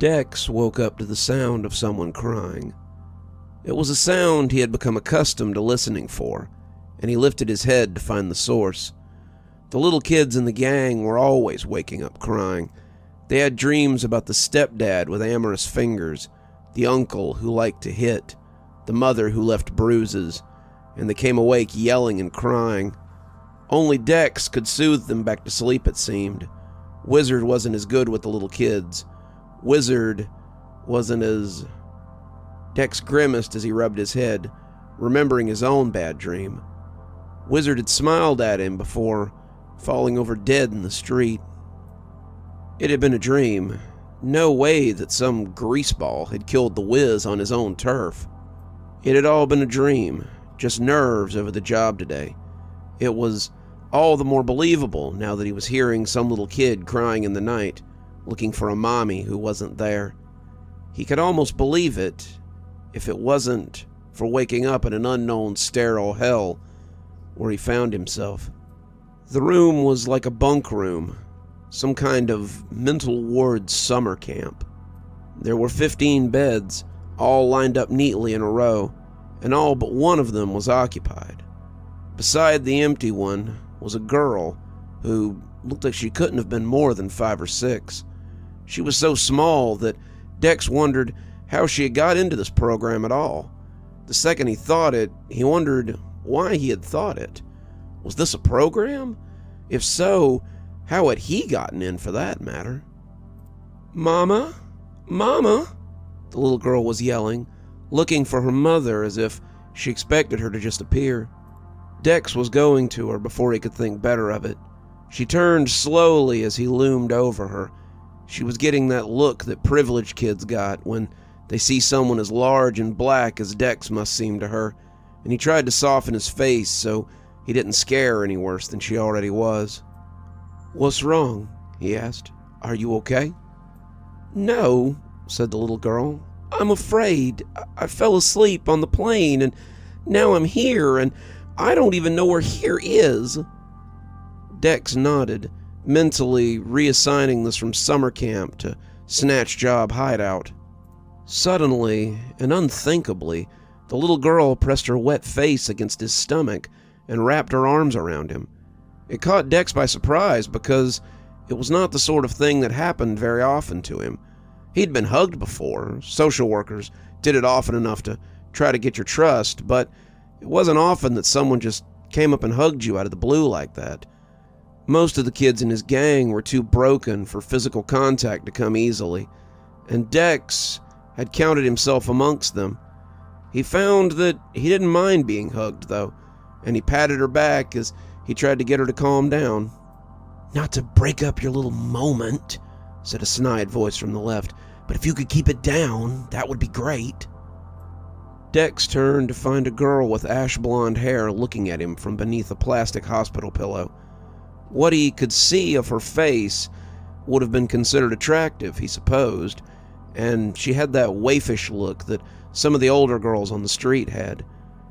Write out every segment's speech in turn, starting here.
Dex woke up to the sound of someone crying. It was a sound he had become accustomed to listening for, and he lifted his head to find the source. The little kids in the gang were always waking up crying. They had dreams about the stepdad with amorous fingers, the uncle who liked to hit, the mother who left bruises, and they came awake yelling and crying. Only Dex could soothe them back to sleep, it seemed. Wizard wasn't as good with the little kids. Wizard wasn't as... Dex grimaced as he rubbed his head, remembering his own bad dream. Wizard had smiled at him before falling over dead in the street. It had been a dream. No way that some greaseball had killed the Wiz on his own turf. It had all been a dream, just nerves over the job today. It was all the more believable now that he was hearing some little kid crying in the night, looking for a mommy who wasn't there. He could almost believe it if it wasn't for waking up in an unknown sterile hell where he found himself. The room was like a bunk room, some kind of mental ward summer camp. There were 15 beds, all lined up neatly in a row, and all but one of them was occupied. Beside the empty one was a girl who looked like she couldn't have been more than 5 or 6. She was so small that Dex wondered how she had got into this program at all. The second he thought it, he wondered why he had thought it. Was this a program? If so, how had he gotten in for that matter? "Mama? Mama?" the little girl was yelling, looking for her mother as if she expected her to just appear. Dex was going to her before he could think better of it. She turned slowly as he loomed over her. She was getting that look that privileged kids got when they see someone as large and black as Dex must seem to her, and he tried to soften his face so he didn't scare her any worse than she already was. "What's wrong?" he asked. "Are you okay?" "No," said the little girl. "I'm afraid. I fell asleep on the plane, and now I'm here, and I don't even know where here is." Dex nodded, mentally reassigning this from summer camp to snatch job hideout. Suddenly and unthinkably, the little girl pressed her wet face against his stomach and wrapped her arms around him. It caught Dex by surprise because it was not the sort of thing that happened very often to him. He'd been hugged before. Social workers did it often enough to try to get your trust, but it wasn't often that someone just came up and hugged you out of the blue like that. Most of the kids in his gang were too broken for physical contact to come easily, and Dex had counted himself amongst them. He found that he didn't mind being hugged, though, and he patted her back as he tried to get her to calm down. "Not to break up your little moment," said a snide voice from the left, "but if you could keep it down, that would be great." Dex turned to find a girl with ash blonde hair looking at him from beneath a plastic hospital pillow. What he could see of her face would have been considered attractive, he supposed, and she had that waifish look that some of the older girls on the street had.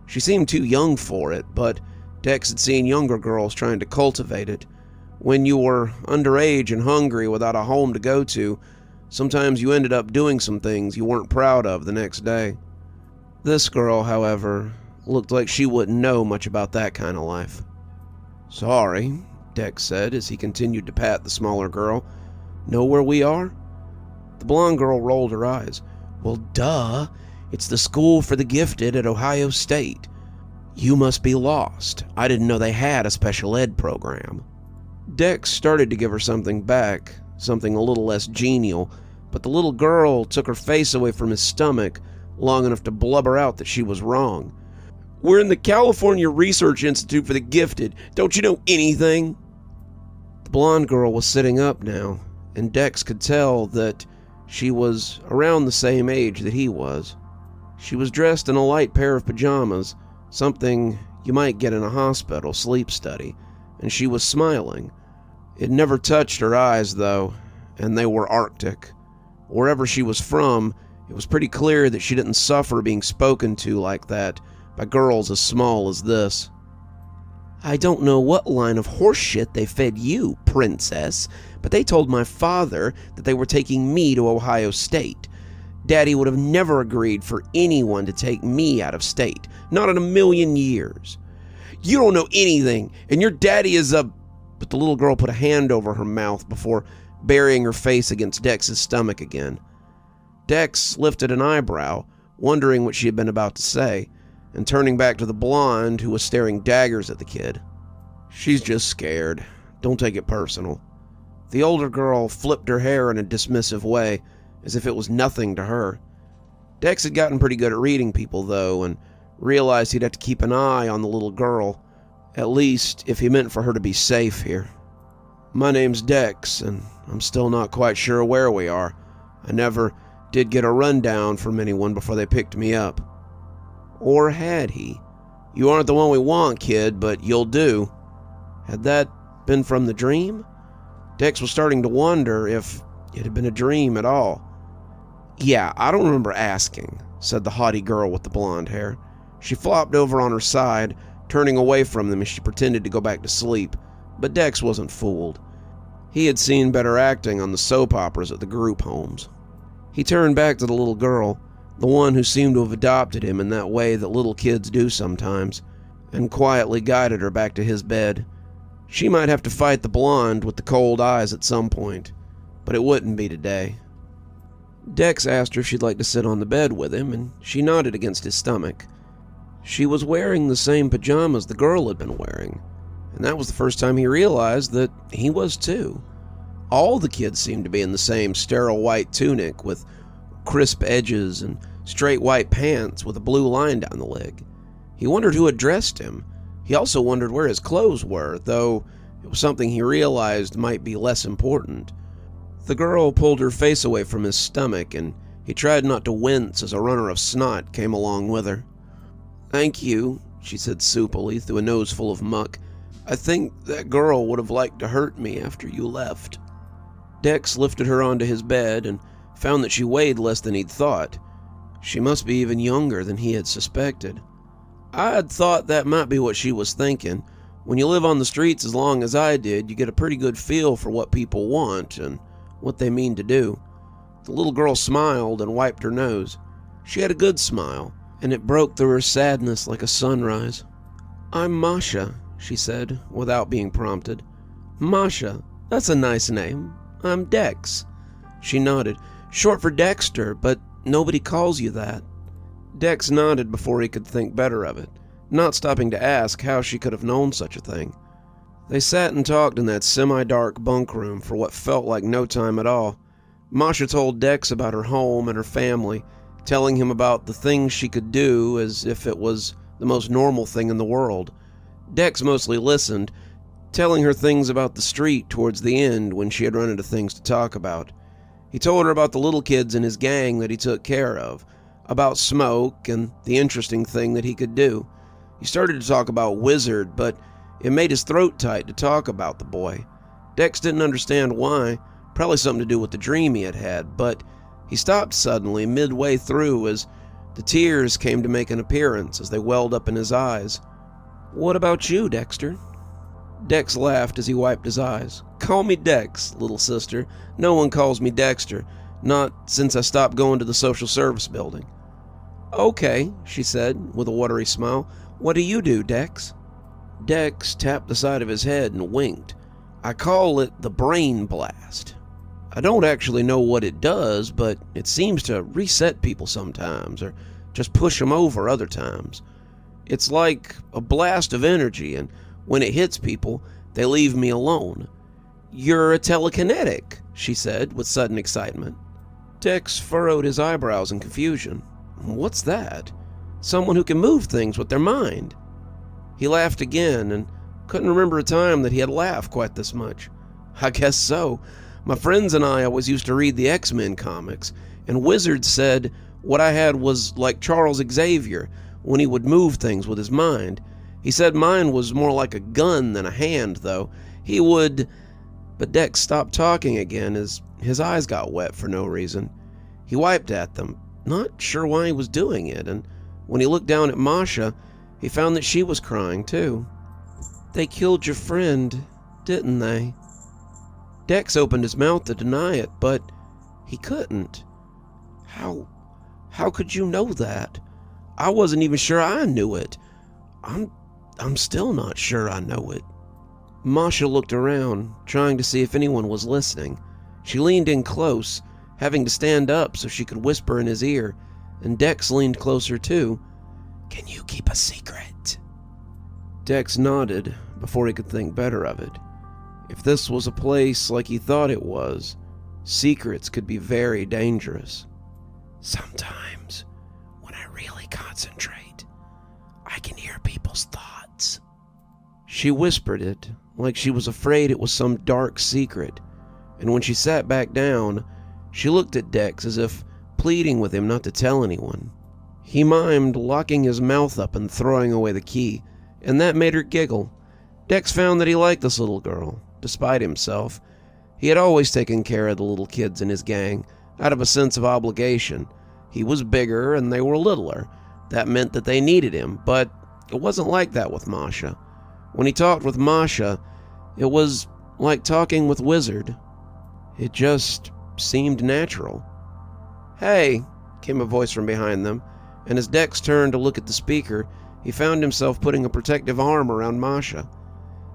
She seemed too young for it, but Dex had seen younger girls trying to cultivate it. When you were underage and hungry without a home to go to, sometimes you ended up doing some things you weren't proud of the next day. This girl, however, looked like she wouldn't know much about that kind of life. "Sorry," Dex said as he continued to pat the smaller girl. "Know where we are?" The blonde girl rolled her eyes. "Well, duh. It's the School for the Gifted at Ohio State. You must be lost. I didn't know they had a special ed program." Dex started to give her something back, something a little less genial, but the little girl took her face away from his stomach long enough to blubber out that she was wrong. "We're in the California Research Institute for the Gifted. Don't you know anything?" The blonde girl was sitting up now, and Dex could tell that she was around the same age that he was. She was dressed in a light pair of pajamas, something you might get in a hospital sleep study, and she was smiling. It never touched her eyes, though, and they were arctic. Wherever she was from, it was pretty clear that she didn't suffer being spoken to like that by girls as small as this. I don't know what line of horseshit they fed you, princess, but they told my father that they were taking me to Ohio State. Daddy would have never agreed for anyone to take me out of state, not in a million years. You don't know anything, and your daddy is a... But the little girl put a hand over her mouth before burying her face against Dex's stomach again. Dex lifted an eyebrow, wondering what she had been about to say, and turning back to the blonde who was staring daggers at the kid. She's just scared. Don't take it personal. The older girl flipped her hair in a dismissive way, as if it was nothing to her. Dex had gotten pretty good at reading people, though, and realized he'd have to keep an eye on the little girl, at least if he meant for her to be safe here. My name's Dex, and I'm still not quite sure where we are. I never did get a rundown from anyone before they picked me up. Or had he? You aren't the one we want, kid, but you'll do. Had that been from the dream? Dex was starting to wonder if it had been a dream at all. Yeah, I don't remember asking, said the haughty girl with the blonde hair. She flopped over on her side, turning away from them as she pretended to go back to sleep, but Dex wasn't fooled. He had seen better acting on the soap operas at the group homes. He turned back to the little girl, the one who seemed to have adopted him in that way that little kids do sometimes, and quietly guided her back to his bed. She might have to fight the blonde with the cold eyes at some point, but it wouldn't be today. Dex asked her if she'd like to sit on the bed with him, and she nodded against his stomach. She was wearing the same pajamas the girl had been wearing, and that was the first time he realized that he was too. All the kids seemed to be in the same sterile white tunic with crisp edges and straight white pants with a blue line down the leg. He wondered who had dressed him. He also wondered where his clothes were, though it was something he realized might be less important. The girl pulled her face away from his stomach, and he tried not to wince as a runner of snot came along with her. "Thank you," she said soupily through a nose full of muck. "I think that girl would have liked to hurt me after you left." Dex lifted her onto his bed and found that she weighed less than he'd thought. She must be even younger than he had suspected. I'd thought that might be what she was thinking. When you live on the streets as long as I did, you get a pretty good feel for what people want and what they mean to do. The little girl smiled and wiped her nose. She had a good smile, and it broke through her sadness like a sunrise. "I'm Masha," she said, without being prompted. "Masha, that's a nice name. I'm Dex." She nodded. "Short for Dexter, but nobody calls you that." Dex nodded before he could think better of it, not stopping to ask how she could have known such a thing. They sat and talked in that semi-dark bunk room for what felt like no time at all. Masha told Dex about her home and her family, telling him about the things she could do as if it was the most normal thing in the world. Dex mostly listened, telling her things about the street towards the end when she had run into things to talk about. He told her about the little kids in his gang that he took care of, about Smoke and the interesting thing that he could do. He started to talk about Wizard, but it made his throat tight to talk about the boy. Dex didn't understand why, probably something to do with the dream he had had, but he stopped suddenly midway through as the tears came to make an appearance as they welled up in his eyes. "What about you, Dexter?" Dex laughed as he wiped his eyes. "Call me Dex, little sister. No one calls me Dexter, not since I stopped going to the social service building." "Okay," she said, with a watery smile. "What do you do, Dex?" Dex tapped the side of his head and winked. "I call it the brain blast. I don't actually know what it does, but it seems to reset people sometimes, or just push them over other times. It's like a blast of energy, and when it hits people, they leave me alone." "You're a telekinetic," she said with sudden excitement. Dex furrowed his eyebrows in confusion. "What's that?" "Someone who can move things with their mind." He laughed again and couldn't remember a time that he had laughed quite this much. "I guess so. My friends and I always used to read the X-Men comics, and Wizard said what I had was like Charles Xavier when he would move things with his mind. He said mine was more like a gun than a hand, though. He would..." But Dex stopped talking again as his eyes got wet for no reason. He wiped at them, not sure why he was doing it, and when he looked down at Masha, he found that she was crying too. They killed your friend, didn't they? Dex opened his mouth to deny it, but he couldn't. How could you know that? I wasn't even sure I knew it. I'm still not sure I know it. Masha looked around, trying to see if anyone was listening. She leaned in close, having to stand up so she could whisper in his ear, and Dex leaned closer too. Can you keep a secret? Dex nodded before he could think better of it. If this was a place like he thought it was, secrets could be very dangerous. Sometimes, when I really concentrate, I can hear people's thoughts. She whispered it, like she was afraid it was some dark secret, and when she sat back down, she looked at Dex as if pleading with him not to tell anyone. He mimed locking his mouth up and throwing away the key, and that made her giggle. Dex found that he liked this little girl, despite himself. He had always taken care of the little kids in his gang, out of a sense of obligation. He was bigger and they were littler. That meant that they needed him, but it wasn't like that with Masha. When he talked with Masha, it was like talking with Wizard. It just seemed natural. "Hey," came a voice from behind them, and as Dex turned to look at the speaker, he found himself putting a protective arm around Masha.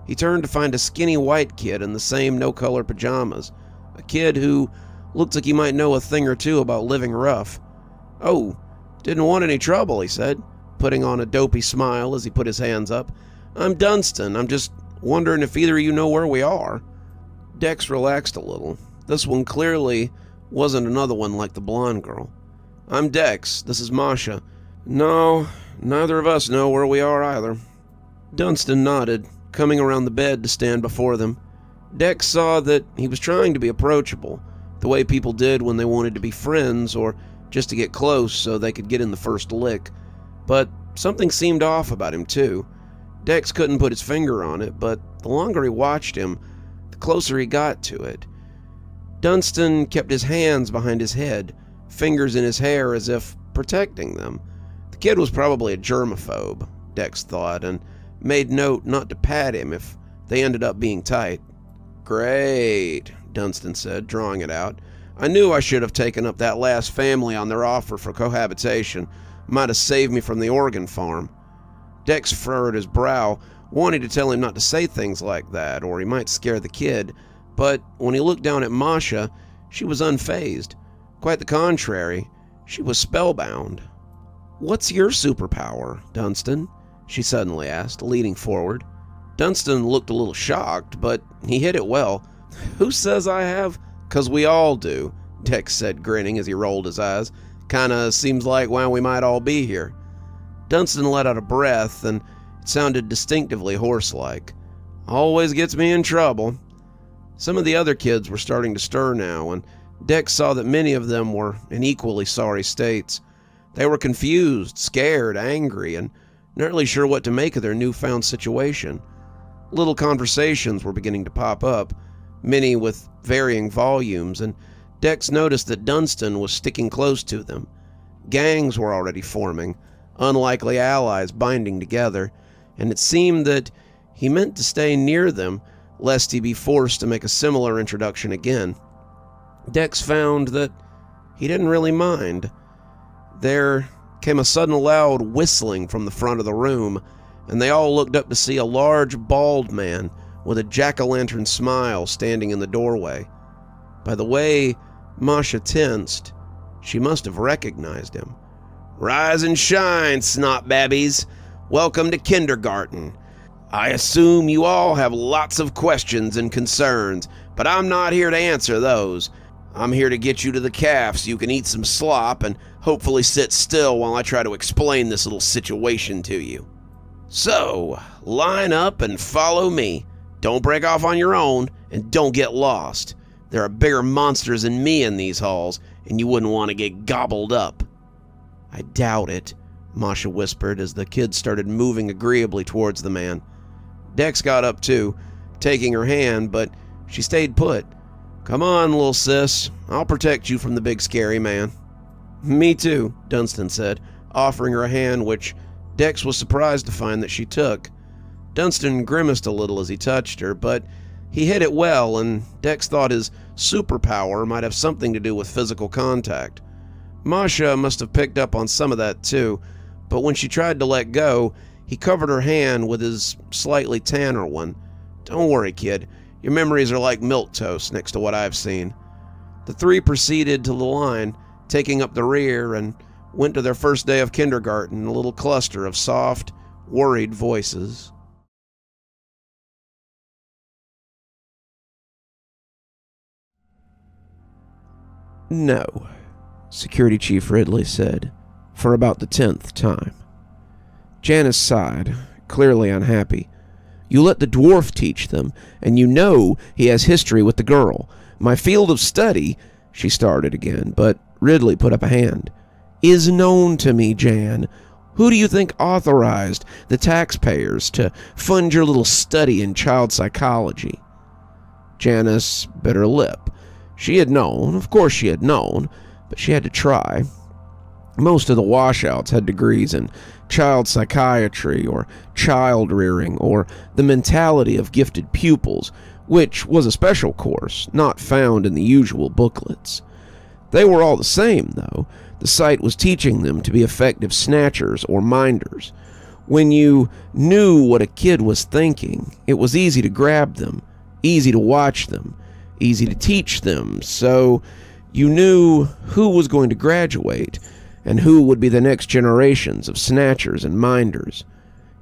He turned to find a skinny white kid in the same no-color pajamas, a kid who looked like he might know a thing or two about living rough. "Oh, didn't want any trouble," he said, putting on a dopey smile as he put his hands up. "I'm Dunstan. I'm just wondering if either of you know where we are." Dex relaxed a little. This one clearly wasn't another one like the blonde girl. "I'm Dex. This is Masha." "No, neither of us know where we are either." Dunstan nodded, coming around the bed to stand before them. Dex saw that he was trying to be approachable, the way people did when they wanted to be friends or just to get close so they could get in the first lick. But something seemed off about him too. Dex couldn't put his finger on it, but the longer he watched him, the closer he got to it. Dunstan kept his hands behind his head, fingers in his hair as if protecting them. The kid was probably a germaphobe, Dex thought, and made note not to pat him if they ended up being tight. "Great," Dunstan said, drawing it out. "I knew I should have taken up that last family on their offer for cohabitation. Might have saved me from the organ farm." Dex furrowed his brow, wanting to tell him not to say things like that, or he might scare the kid, but when he looked down at Masha, she was unfazed. Quite the contrary, she was spellbound. "What's your superpower, Dunstan?" she suddenly asked, leaning forward. Dunstan looked a little shocked, but he hid it well. "Who says I have?" "'Cause we all do," Dex said, grinning as he rolled his eyes. "Kinda seems like why we might all be here." Dunstan let out a breath, and it sounded distinctively horse-like. "Always gets me in trouble." Some of the other kids were starting to stir now, and Dex saw that many of them were in equally sorry states. They were confused, scared, angry, and not really sure what to make of their newfound situation. Little conversations were beginning to pop up, many with varying volumes, and Dex noticed that Dunstan was sticking close to them. Gangs were already forming, unlikely allies binding together, and it seemed that he meant to stay near them lest he be forced to make a similar introduction again. Dex found that he didn't really mind. There came a sudden loud whistling from the front of the room, and they all looked up to see a large, bald man with a jack-o'-lantern smile standing in the doorway. By the way Masha tensed, she must have recognized him. "Rise and shine, snot babbies. Welcome to kindergarten. I assume you all have lots of questions and concerns, but I'm not here to answer those. I'm here to get you to the calf so you can eat some slop and hopefully sit still while I try to explain this little situation to you. So, line up and follow me. Don't break off on your own, and don't get lost. There are bigger monsters than me in these halls, and you wouldn't want to get gobbled up." "I doubt it," Masha whispered as the kids started moving agreeably towards the man. Dex got up too, taking her hand, but she stayed put. "Come on, little sis. I'll protect you from the big scary man." "Me too," Dunstan said, offering her a hand which Dex was surprised to find that she took. Dunstan grimaced a little as he touched her, but he hit it well, and Dex thought his superpower might have something to do with physical contact. Masha must have picked up on some of that too, but when she tried to let go, he covered her hand with his slightly tanner one. "Don't worry, kid. Your memories are like milquetoast next to what I've seen." The three proceeded to the line, taking up the rear, and went to their first day of kindergarten, a little cluster of soft, worried voices. "No," Security Chief Ridley said, for about the 10th time. Janice sighed, clearly unhappy. "You let the dwarf teach them, and you know he has history with the girl. My field of study," she started again, but Ridley put up a hand. "Is known to me, Jan. Who do you think authorized the taxpayers to fund your little study in child psychology?" Janice bit her lip. She had known, of course she had known, but she had to try. Most of the washouts had degrees in child psychiatry or child rearing or the mentality of gifted pupils, which was a special course, not found in the usual booklets. They were all the same, though. The site was teaching them to be effective snatchers or minders. When you knew what a kid was thinking, it was easy to grab them, easy to watch them, easy to teach them, so you knew who was going to graduate and who would be the next generations of snatchers and minders.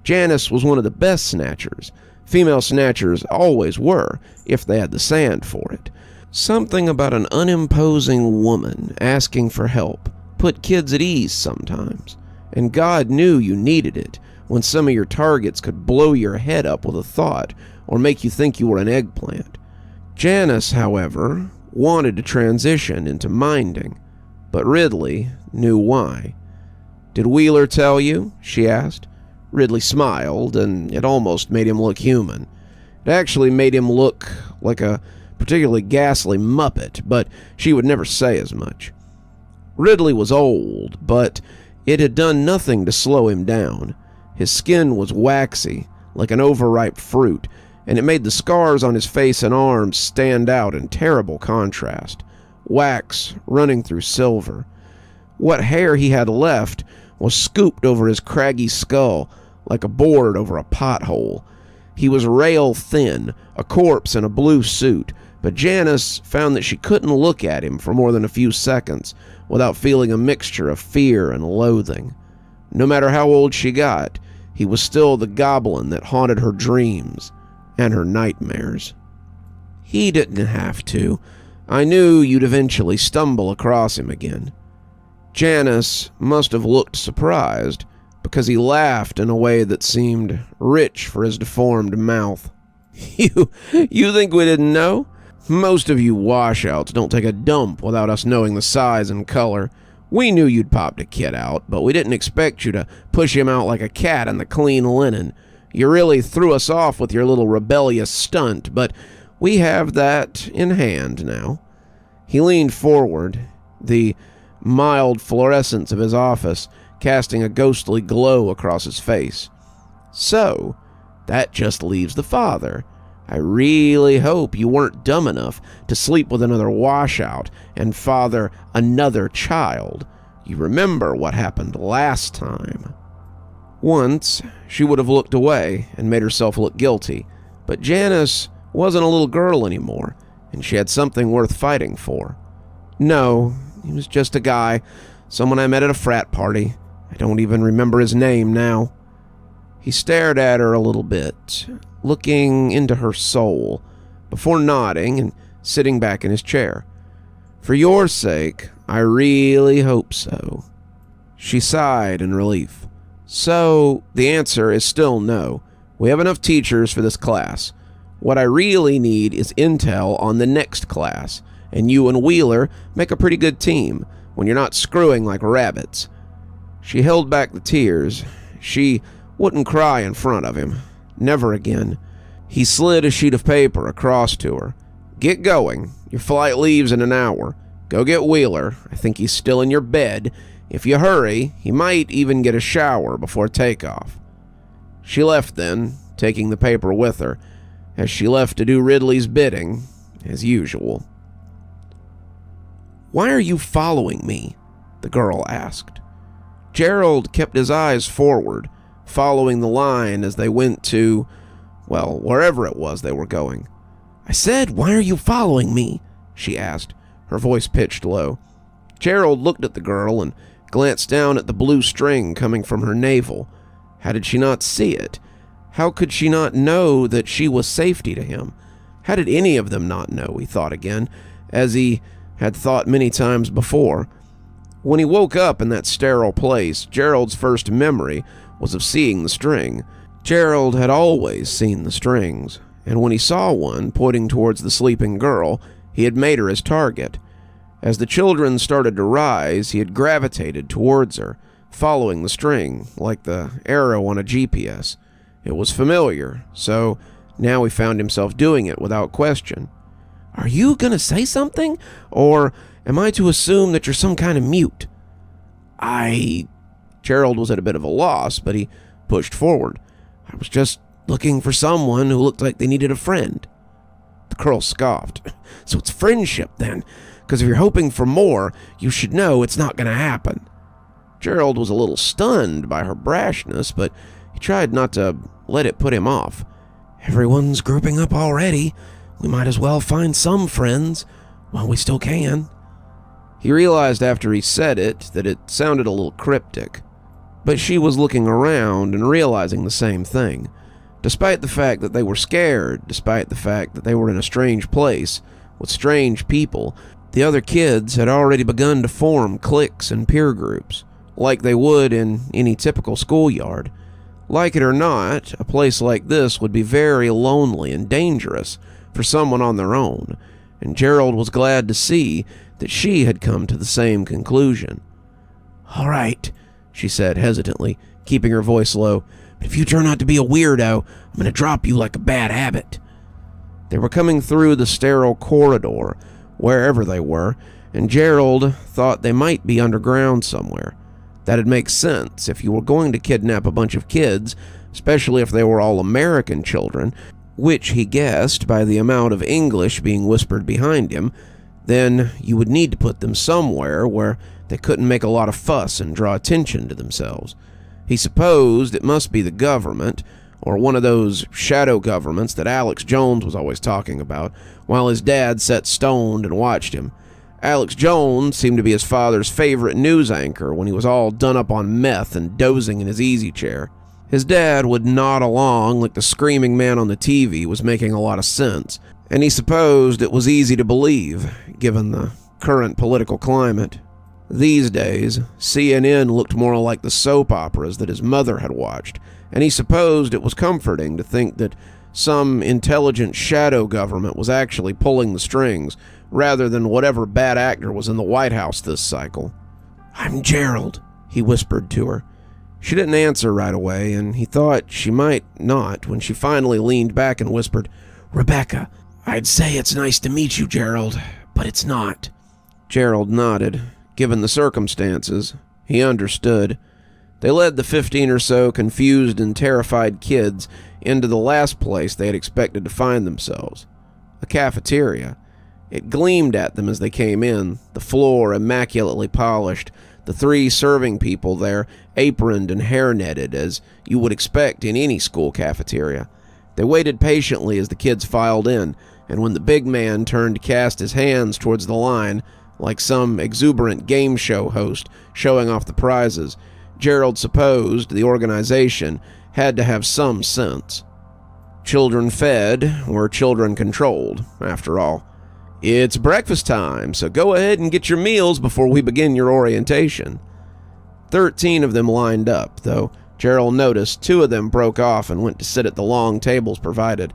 Janice was one of the best snatchers. Female snatchers always were, if they had the sand for it. Something about an unimposing woman asking for help put kids at ease sometimes, and God knew you needed it when some of your targets could blow your head up with a thought or make you think you were an eggplant. Janice, however, wanted to transition into minding, but Ridley knew why. "Did Wheeler tell you?" she asked. Ridley smiled, and it almost made him look human. It actually made him look like a particularly ghastly muppet, but she would never say as much. Ridley was old, but it had done nothing to slow him down. His skin was waxy, like an overripe fruit, and it made the scars on his face and arms stand out in terrible contrast, wax running through silver. What hair he had left was scooped over his craggy skull like a board over a pothole. He was rail thin, a corpse in a blue suit, but Janice found that she couldn't look at him for more than a few seconds without feeling a mixture of fear and loathing. No matter how old she got, he was still the goblin that haunted her dreams and her nightmares. "He didn't have to. I knew you'd eventually stumble across him again." Janice must have looked surprised, because he laughed in a way that seemed rich for his deformed mouth. You think we didn't know? Most of you washouts don't take a dump without us knowing the size and color. We knew you'd popped a kid out, but we didn't expect you to push him out like a cat in the clean linen. You really threw us off with your little rebellious stunt, but we have that in hand now. He leaned forward, the mild fluorescence of his office casting a ghostly glow across his face. "So, that just leaves the father. I really hope you weren't dumb enough to sleep with another washout and father another child. You remember what happened last time." Once, she would have looked away and made herself look guilty, but Janice wasn't a little girl anymore, and she had something worth fighting for. "No, he was just a guy, someone I met at a frat party. I don't even remember his name now." He stared at her a little bit, looking into her soul, before nodding and sitting back in his chair. "For your sake, I really hope so." She sighed in relief. "So, the answer is still no. We have enough teachers for this class. What I really need is intel on the next class, and you and Wheeler make a pretty good team when you're not screwing like rabbits." She held back the tears. She wouldn't cry in front of him. Never again. He slid a sheet of paper across to her. "Get going. Your flight leaves in an hour. Go get Wheeler. I think he's still in your bed. If you hurry, he might even get a shower before takeoff." She left then, taking the paper with her, as she left to do Ridley's bidding, as usual. "Why are you following me?" the girl asked. Gerald kept his eyes forward, following the line as they went to, well, wherever it was they were going. "I said, why are you following me?" she asked, her voice pitched low. Gerald looked at the girl and glanced down at the blue string coming from her navel. How did she not see it? How could she not know that she was safety to him? How did any of them not know, he thought again, as he had thought many times before. When he woke up in that sterile place, Gerald's first memory was of seeing the string. Gerald had always seen the strings, and when he saw one pointing towards the sleeping girl, he had made her his target. As the children started to rise, he had gravitated towards her, following the string, like the arrow on a GPS. It was familiar, so now he found himself doing it without question. "Are you going to say something? Or am I to assume that you're some kind of mute?" Gerald was at a bit of a loss, but he pushed forward. "I was just looking for someone who looked like they needed a friend." The girl scoffed. "So it's friendship, then? Because if you're hoping for more, you should know it's not going to happen." Gerald was a little stunned by her brashness, but he tried not to let it put him off. "Everyone's grouping up already. We might as well find some friends while we still can." He realized after he said it that it sounded a little cryptic, but she was looking around and realizing the same thing. Despite the fact that they were scared, despite the fact that they were in a strange place with strange people, the other kids had already begun to form cliques and peer groups, like they would in any typical schoolyard. Like it or not, a place like this would be very lonely and dangerous for someone on their own, and Gerald was glad to see that she had come to the same conclusion. "All right," she said hesitantly, keeping her voice low, "but if you turn out to be a weirdo, I'm going to drop you like a bad habit." They were coming through the sterile corridor, wherever they were, and Gerald thought they might be underground somewhere. That'd make sense if you were going to kidnap a bunch of kids, especially if they were all American children, which he guessed by the amount of English being whispered behind him. Then you would need to put them somewhere where they couldn't make a lot of fuss and draw attention to themselves. He supposed it must be the government, or one of those shadow governments that Alex Jones was always talking about, while his dad sat stoned and watched him. Alex Jones seemed to be his father's favorite news anchor when he was all done up on meth and dozing in his easy chair. His dad would nod along like the screaming man on the TV was making a lot of sense, and he supposed it was easy to believe, given the current political climate. These days, CNN looked more like the soap operas that his mother had watched, and he supposed it was comforting to think that some intelligent shadow government was actually pulling the strings, rather than whatever bad actor was in the White House this cycle. "I'm Gerald," he whispered to her. She didn't answer right away, and he thought she might not when she finally leaned back and whispered, "Rebecca, I'd say it's nice to meet you, Gerald, but it's not." Gerald nodded. Given the circumstances, he understood. They led the 15 or so confused and terrified kids into the last place they had expected to find themselves, a cafeteria. It gleamed at them as they came in, the floor immaculately polished, the 3 serving people there aproned and hairnetted as you would expect in any school cafeteria. They waited patiently as the kids filed in, and when the big man turned to cast his hands towards the line, like some exuberant game show host showing off the prizes, Gerald supposed the organization had to have some sense. Children fed were children controlled, after all. "It's breakfast time, so go ahead and get your meals before we begin your orientation." 13 of them lined up, though Gerald noticed 2 of them broke off and went to sit at the long tables provided.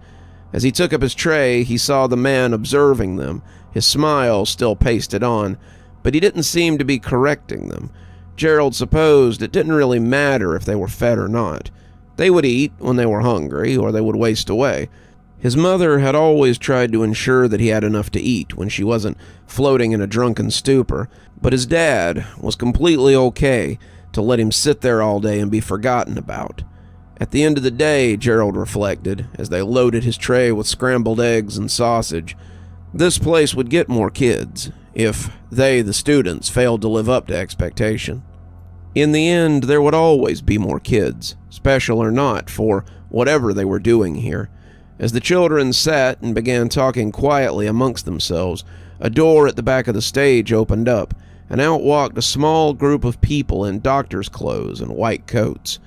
As he took up his tray, he saw the man observing them, his smile still pasted on, but he didn't seem to be correcting them. Gerald supposed it didn't really matter if they were fed or not. They would eat when they were hungry, or they would waste away. His mother had always tried to ensure that he had enough to eat when she wasn't floating in a drunken stupor, but his dad was completely okay to let him sit there all day and be forgotten about. At the end of the day, Gerald reflected, as they loaded his tray with scrambled eggs and sausage, this place would get more kids, if they, the students, failed to live up to expectation. In the end, there would always be more kids, special or not, for whatever they were doing here. As the children sat and began talking quietly amongst themselves, a door at the back of the stage opened up, and out walked a small group of people in doctor's clothes and white coats.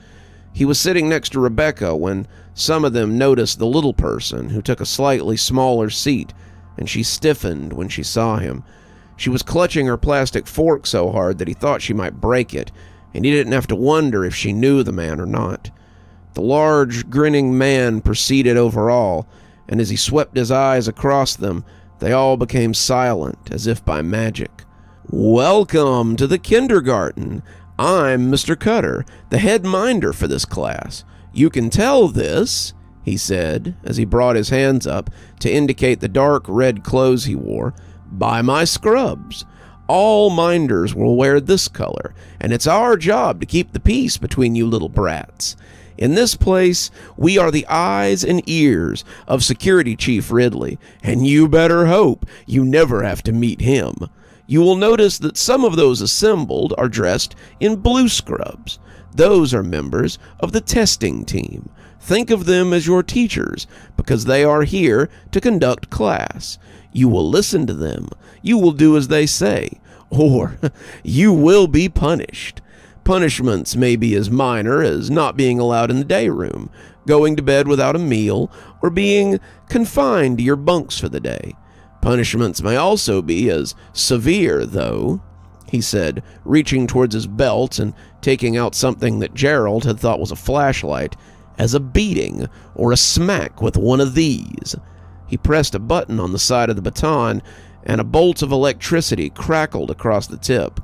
He was sitting next to Rebecca when some of them noticed the little person, who took a slightly smaller seat, and she stiffened when she saw him. She was clutching her plastic fork so hard that he thought she might break it, and he didn't have to wonder if she knew the man or not. The large, grinning man proceeded over all, and as he swept his eyes across them, they all became silent, as if by magic. "Welcome to the kindergarten. I'm Mr. Cutter, the head minder for this class. You can tell this," he said, as he brought his hands up to indicate the dark red clothes he wore, "by my scrubs. All minders will wear this color, and it's our job to keep the peace between you little brats. In this place, we are the eyes and ears of Security Chief Ridley, and you better hope you never have to meet him. You will notice that some of those assembled are dressed in blue scrubs. Those are members of the testing team. Think of them as your teachers, because they are here to conduct class. You will listen to them. You will do as they say, or you will be punished. Punishments may be as minor as not being allowed in the day room, going to bed without a meal, or being confined to your bunks for the day. Punishments may also be as severe, though," he said, reaching towards his belt and taking out something that Gerald had thought was a flashlight, "as a beating or a smack with one of these." He pressed a button on the side of the baton, and a bolt of electricity crackled across the tip.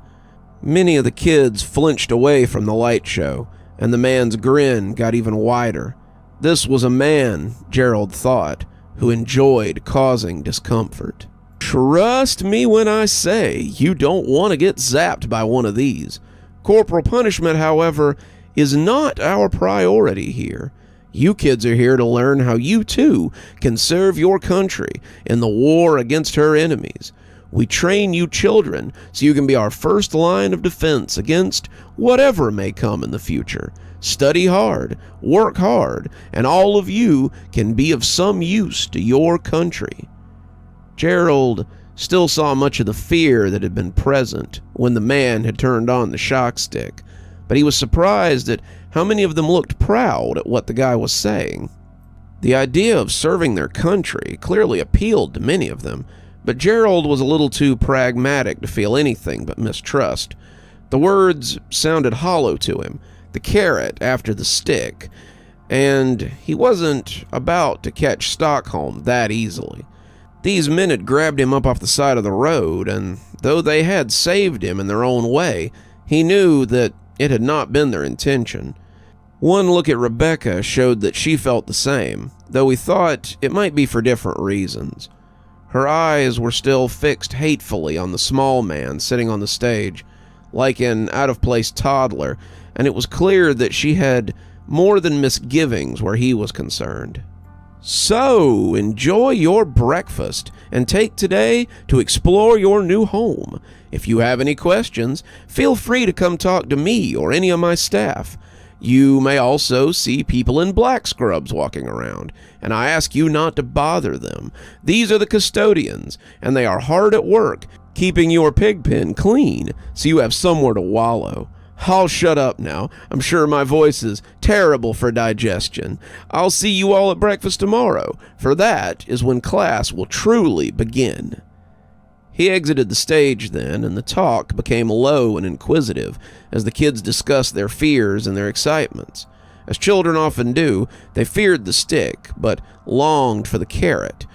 Many of the kids flinched away from the light show, and the man's grin got even wider. This was a man, Gerald thought, who enjoyed causing discomfort. "Trust me when I say you don't want to get zapped by one of these. Corporal punishment, however, is not our priority here. You kids are here to learn how you, too, can serve your country in the war against her enemies. We train you children so you can be our first line of defense against whatever may come in the future. Study hard, work hard, and all of you can be of some use to your country." Gerald still saw much of the fear that had been present when the man had turned on the shock stick, but he was surprised at how many of them looked proud at what the guy was saying. The idea of serving their country clearly appealed to many of them, but Gerald was a little too pragmatic to feel anything but mistrust. The words sounded hollow to him, the carrot after the stick, and he wasn't about to catch Stockholm that easily. These men had grabbed him up off the side of the road, and though they had saved him in their own way, he knew that it had not been their intention. One look at Rebecca showed that she felt the same, though he thought it might be for different reasons. Her eyes were still fixed hatefully on the small man sitting on the stage, like an out-of-place toddler, and it was clear that she had more than misgivings where he was concerned. "So, enjoy your breakfast and take today to explore your new home. If you have any questions, feel free to come talk to me or any of my staff. You may also see people in black scrubs walking around, and I ask you not to bother them. These are the custodians, and they are hard at work, keeping your pig pen clean so you have somewhere to wallow. I'll shut up now. I'm sure my voice is terrible for digestion. I'll see you all at breakfast tomorrow, for that is when class will truly begin." He exited the stage then, and the talk became low and inquisitive as the kids discussed their fears and their excitements. As children often do, they feared the stick, but longed for the carrot.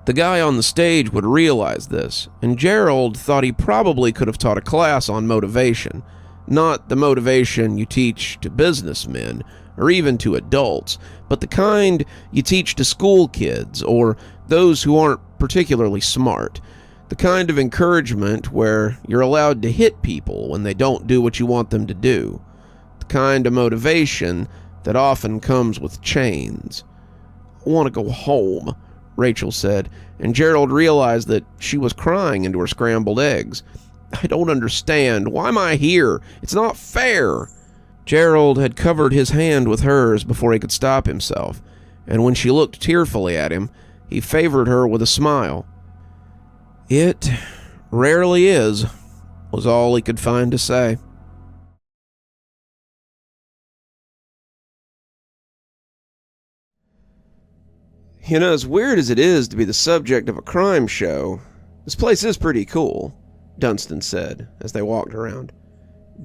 The guy on the stage would realize this, and Gerald thought he probably could have taught a class on motivation. Not the motivation you teach to businessmen, or even to adults, but the kind you teach to school kids, or those who aren't particularly smart. The kind of encouragement where you're allowed to hit people when they don't do what you want them to do. The kind of motivation that often comes with chains. I want to go home, Rachel said, and Gerald realized that she was crying into her scrambled eggs. I don't understand. Why am I here? It's not fair. Gerald had covered his hand with hers before he could stop himself, and when she looked tearfully at him, he favored her with a smile. It rarely is, was all he could find to say. You know, as weird as it is to be the subject of a crime show, this place is pretty cool, Dunstan said as they walked around.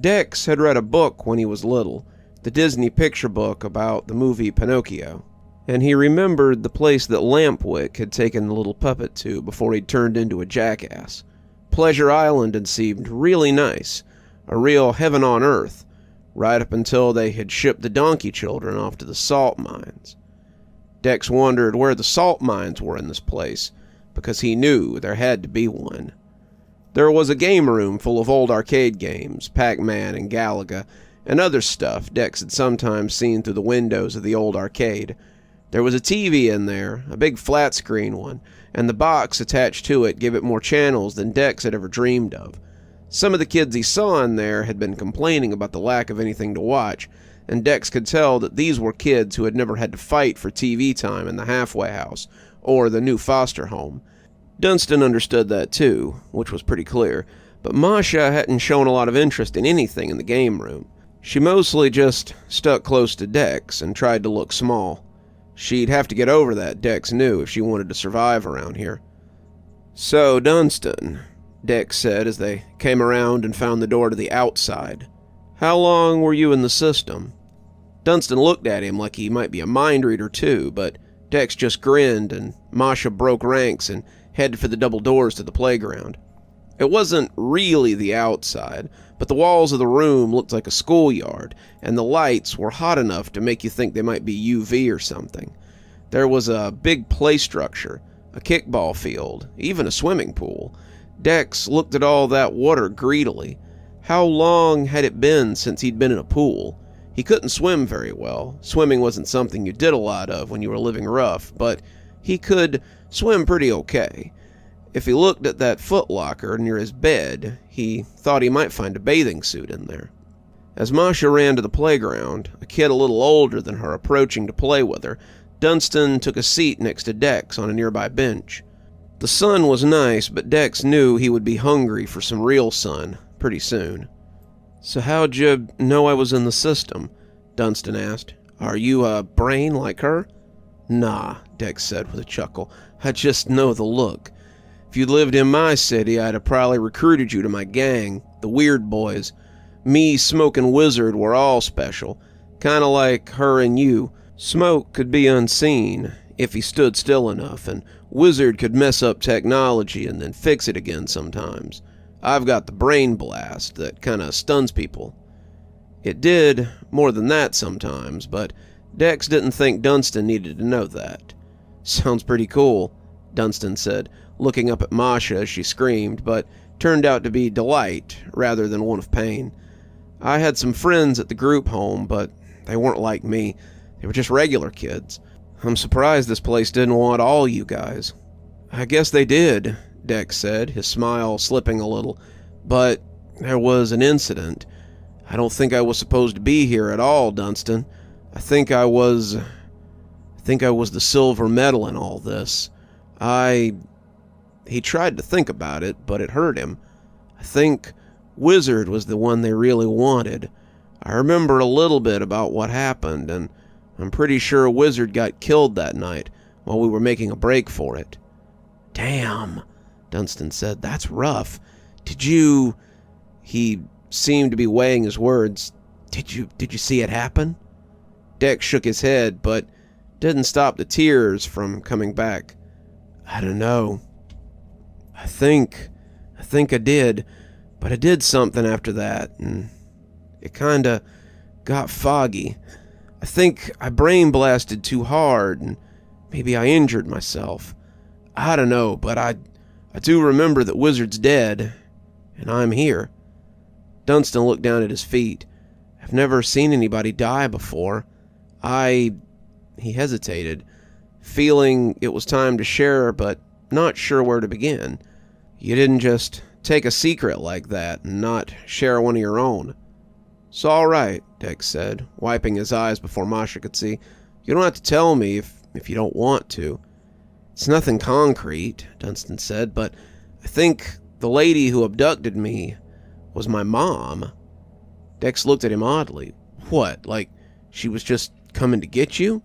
Dex had read a book when he was little, the Disney picture book about the movie Pinocchio, and he remembered the place that Lampwick had taken the little puppet to before he'd turned into a jackass. Pleasure Island had seemed really nice, a real heaven on earth, right up until they had shipped the donkey children off to the salt mines. Dex wondered where the salt mines were in this place, because he knew there had to be one. There was a game room full of old arcade games, Pac-Man and Galaga, and other stuff Dex had sometimes seen through the windows of the old arcade. There was a TV in there, a big flat-screen one, and the box attached to it gave it more channels than Dex had ever dreamed of. Some of the kids he saw in there had been complaining about the lack of anything to watch, and Dex could tell that these were kids who had never had to fight for TV time in the halfway house or the new foster home. Dunstan understood that too, which was pretty clear, but Masha hadn't shown a lot of interest in anything in the game room. She mostly just stuck close to Dex and tried to look small. She'd have to get over that, Dex knew, if she wanted to survive around here. So, Dunstan, Dex said as they came around and found the door to the outside. How long were you in the system? Dunstan looked at him like he might be a mind reader too, but Dex just grinned and Masha broke ranks and headed for the double doors to the playground. It wasn't really the outside, but the walls of the room looked like a schoolyard, and the lights were hot enough to make you think they might be UV or something. There was a big play structure, a kickball field, even a swimming pool. Dex looked at all that water greedily. How long had it been since he'd been in a pool? He couldn't swim very well. Swimming wasn't something you did a lot of when you were living rough, but he could swim pretty okay. If he looked at that footlocker near his bed, he thought he might find a bathing suit in there. As Masha ran to the playground, a kid a little older than her approaching to play with her, Dunstan took a seat next to Dex on a nearby bench. The sun was nice, but Dex knew he would be hungry for some real sun pretty soon. So how'd you know I was in the system? Dunstan asked. Are you a brain like her? Nah, Dex said with a chuckle. I just know the look. If you'd lived in my city, I'd have probably recruited you to my gang, the Weird Boys. Me, Smoke, and Wizard were all special, kinda like her and you. Smoke could be unseen, if he stood still enough, and Wizard could mess up technology and then fix it again sometimes. I've got the brain blast that kinda stuns people. It did more than that sometimes, but Dex didn't think Dunstan needed to know that. Sounds pretty cool, Dunstan said, looking up at Masha as she screamed, but turned out to be delight rather than one of pain. I had some friends at the group home, but they weren't like me. They were just regular kids. I'm surprised this place didn't want all you guys. I guess they did, Dex said, his smile slipping a little, but there was an incident. I don't think I was supposed to be here at all, Dunstan. I think I was the silver medal in all this. He tried to think about it, but it hurt him. I think Wizard was the one they really wanted. I remember a little bit about what happened, and I'm pretty sure Wizard got killed that night while we were making a break for it. Damn, Dunstan said. That's rough. Did you... He seemed to be weighing his words. Did you see it happen? Dex shook his head, but didn't stop the tears from coming back. I don't know. I think I did, but I did something after that, and it kinda got foggy. I think I brain blasted too hard, and maybe I injured myself. I don't know, but I do remember that Wizard's dead, and I'm here. Dunstan looked down at his feet. I've never seen anybody die before. He hesitated, feeling it was time to share, but not sure where to begin. You didn't just take a secret like that and not share one of your own. It's all right, Dex said, wiping his eyes before Masha could see. You don't have to tell me if you don't want to. It's nothing concrete, Dunstan said, but I think the lady who abducted me was my mom. Dex looked at him oddly. What, like she was just coming to get you?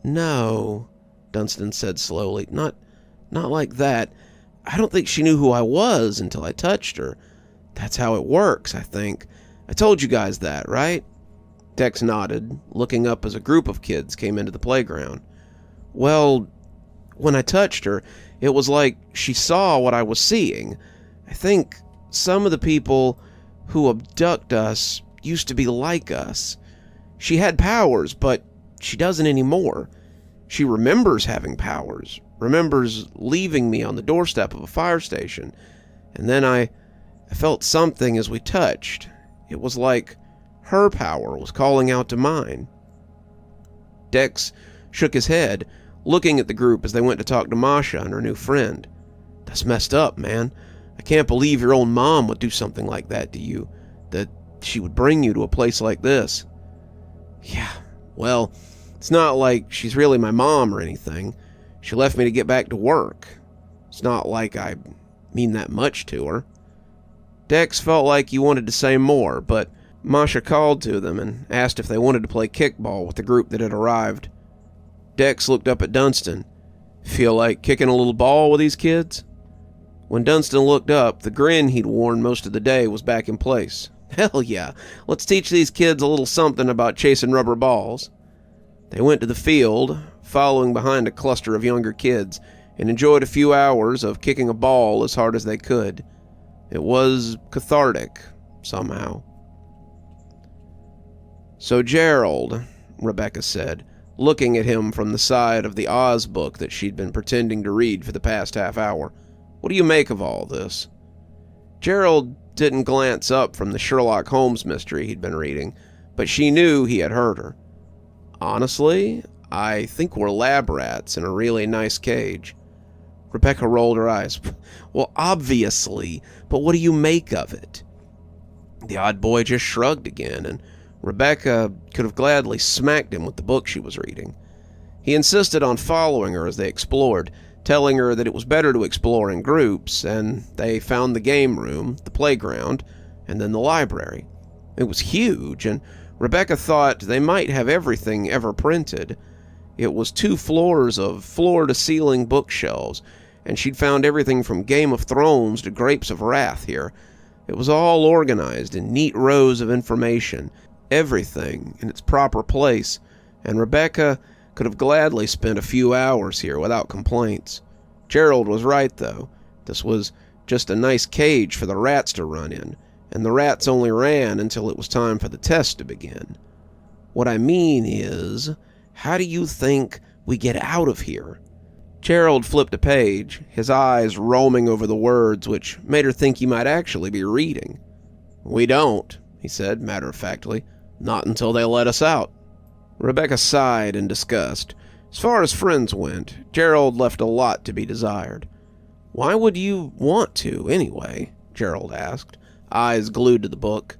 No, Dunstan said slowly. Not like that. I don't think she knew who I was until I touched her. That's how it works, I think. I told you guys that, right? Dex nodded, looking up as a group of kids came into the playground. Well, when I touched her, it was like she saw what I was seeing. I think some of the people who abduct us used to be like us. She had powers, but she doesn't anymore. She remembers having powers, remembers leaving me on the doorstep of a fire station, and then I felt something as we touched. It was like her power was calling out to mine. Dex shook his head, looking at the group as they went to talk to Masha and her new friend. That's messed up, man. I can't believe your own mom would do something like that to you, that she would bring you to a place like this. Yeah, well, it's not like she's really my mom or anything. She left me to get back to work. It's not like I mean that much to her. Dex felt like he wanted to say more, but Masha called to them and asked if they wanted to play kickball with the group that had arrived. Dex looked up at Dunstan. Feel like kicking a little ball with these kids? When Dunstan looked up, the grin he'd worn most of the day was back in place. Hell yeah, let's teach these kids a little something about chasing rubber balls. They went to the field, following behind a cluster of younger kids, and enjoyed a few hours of kicking a ball as hard as they could. It was cathartic, somehow. So Gerald, Rebecca said, looking at him from the side of the Oz book that she'd been pretending to read for the past half hour. What do you make of all this? Gerald didn't glance up from the Sherlock Holmes mystery he'd been reading, but she knew he had heard her. Honestly, I think we're lab rats in a really nice cage. Rebecca rolled her eyes. Well, obviously, but what do you make of it? The odd boy just shrugged again, and Rebecca could have gladly smacked him with the book she was reading. He insisted on following her as they explored, telling her that it was better to explore in groups, and they found the game room, the playground, and then the library. It was huge, and Rebecca thought they might have everything ever printed. It was 2 floors of floor-to-ceiling bookshelves, and she'd found everything from Game of Thrones to Grapes of Wrath here. It was all organized in neat rows of information, everything in its proper place, and Rebecca could have gladly spent a few hours here without complaints. Gerald was right, though. This was just a nice cage for the rats to run in, and the rats only ran until it was time for the test to begin. What I mean is, how do you think we get out of here? Gerald flipped a page, his eyes roaming over the words, which made her think he might actually be reading. We don't, he said matter-of-factly. Not until they let us out. Rebecca sighed in disgust. As far as friends went, Gerald left a lot to be desired. Why would you want to, anyway? Gerald asked, eyes glued to the book.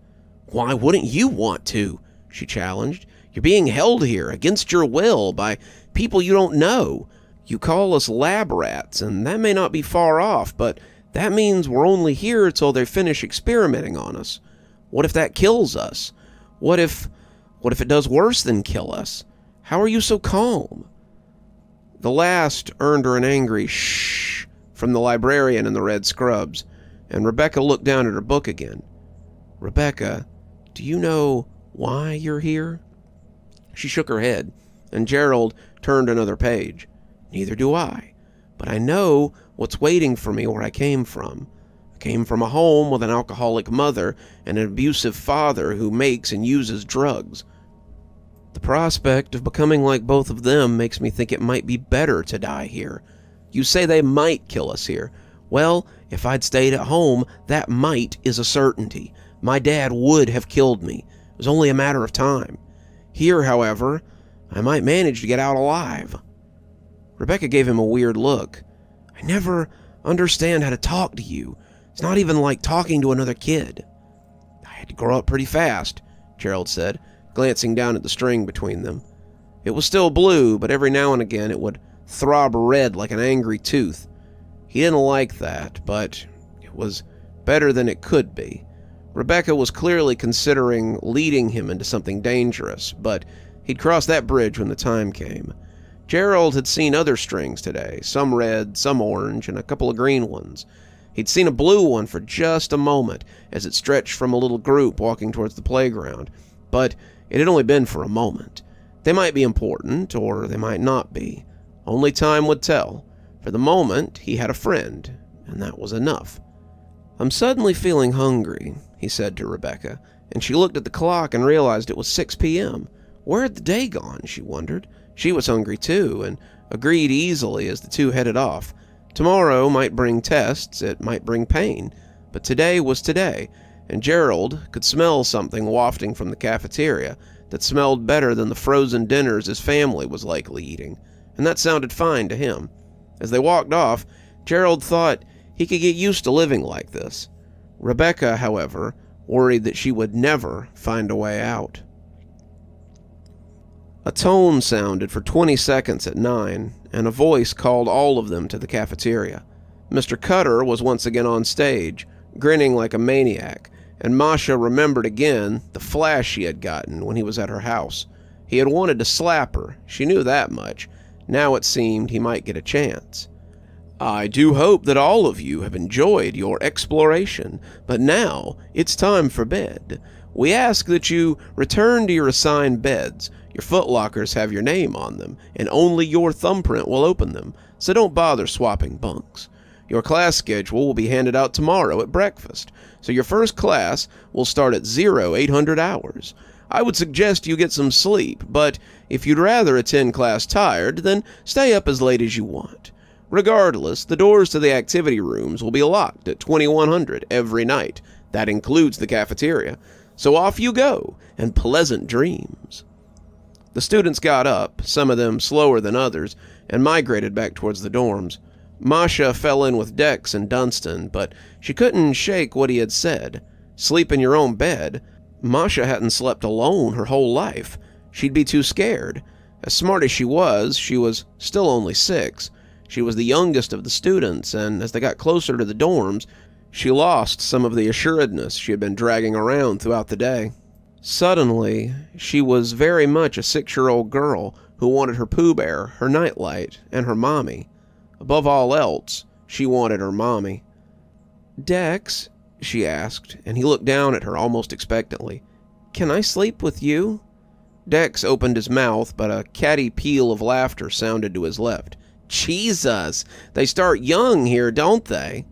Why wouldn't you want to? She challenged. You're being held here, against your will, by people you don't know. You call us lab rats, and that may not be far off, but that means we're only here till they finish experimenting on us. What if that kills us? What if it does worse than kill us? How are you so calm? The last earned her an angry shh from the librarian in the red scrubs, and Rebecca looked down at her book again. Rebecca, do you know why you're here? She shook her head, and Gerald turned another page. Neither do I, but I know what's waiting for me where I came from. I came from a home with an alcoholic mother and an abusive father who makes and uses drugs. The prospect of becoming like both of them makes me think it might be better to die here. You say they might kill us here. Well, if I'd stayed at home, that might is a certainty. My dad would have killed me. It was only a matter of time. Here, however, I might manage to get out alive." Rebecca gave him a weird look. "I never understand how to talk to you. It's not even like talking to another kid." "I had to grow up pretty fast," Gerald said, glancing down at the string between them. It was still blue, but every now and again it would throb red like an angry tooth. He didn't like that, but it was better than it could be. Rebecca was clearly considering leading him into something dangerous, but he'd cross that bridge when the time came. Gerald had seen other strings today, some red, some orange, and a couple of green ones. He'd seen a blue one for just a moment as it stretched from a little group walking towards the playground, but it had only been for a moment. They might be important, or they might not be. Only time would tell. For the moment, he had a friend, and that was enough. "I'm suddenly feeling hungry," he said to Rebecca, and she looked at the clock and realized it was 6 p.m. Where had the day gone, she wondered. She was hungry too, and agreed easily as the two headed off. Tomorrow might bring tests, it might bring pain, but today was today, and Gerald could smell something wafting from the cafeteria that smelled better than the frozen dinners his family was likely eating, and that sounded fine to him. As they walked off, Gerald thought he could get used to living like this. Rebecca, however, worried that she would never find a way out. A tone sounded for 20 seconds at 9, and a voice called all of them to the cafeteria. Mr. Cutter was once again on stage, grinning like a maniac, and Masha remembered again the flash she had gotten when he was at her house. He had wanted to slap her, she knew that much. Now it seemed he might get a chance. "I do hope that all of you have enjoyed your exploration, but now it's time for bed. We ask that you return to your assigned beds. Your footlockers have your name on them, and only your thumbprint will open them, so don't bother swapping bunks. Your class schedule will be handed out tomorrow at breakfast, so your first class will start at 0800 hours. I would suggest you get some sleep, but if you'd rather attend class tired, then stay up as late as you want. Regardless, the doors to the activity rooms will be locked at 2100 every night. That includes the cafeteria. So off you go, and pleasant dreams." The students got up, some of them slower than others, and migrated back towards the dorms. Masha fell in with Dex and Dunstan, but she couldn't shake what he had said. Sleep in your own bed? Masha hadn't slept alone her whole life. She'd be too scared. As smart as she was still only 6. She was the youngest of the students, and as they got closer to the dorms, she lost some of the assuredness she had been dragging around throughout the day. Suddenly, she was very much a 6-year-old girl who wanted her Pooh Bear, her nightlight, and her mommy. Above all else, she wanted her mommy. "Dex," she asked, and he looked down at her almost expectantly. "Can I sleep with you?" Dex opened his mouth, but a catty peal of laughter sounded to his left. "Jesus, they start young here, don't they?"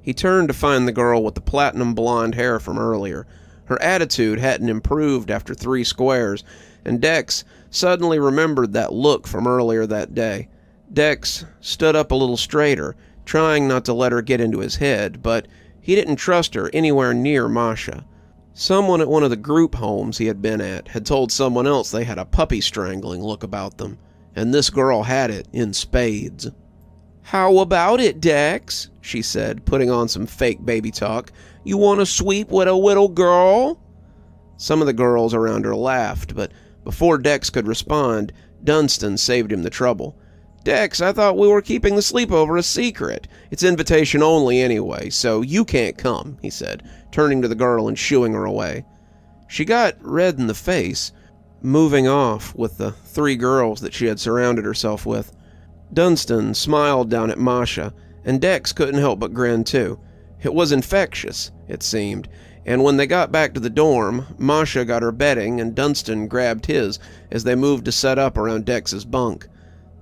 He turned to find the girl with the platinum blonde hair from earlier. Her attitude hadn't improved after 3 squares, and Dex suddenly remembered that look from earlier that day. Dex stood up a little straighter, trying not to let her get into his head, but he didn't trust her anywhere near Masha. Someone at one of the group homes he had been at had told someone else they had a puppy strangling look about them, and this girl had it in spades. "How about it, Dex?" she said, putting on some fake baby talk. "You want to sweep with a little girl?" Some of the girls around her laughed, but before Dex could respond, Dunstan saved him the trouble. "Dex, I thought we were keeping the sleepover a secret. It's invitation only anyway, so you can't come," he said, turning to the girl and shooing her away. She got red in the face, moving off with the 3 girls that she had surrounded herself with. Dunstan smiled down at Masha, and Dex couldn't help but grin too. It was infectious, it seemed, and when they got back to the dorm, Masha got her bedding and Dunstan grabbed his as they moved to set up around Dex's bunk.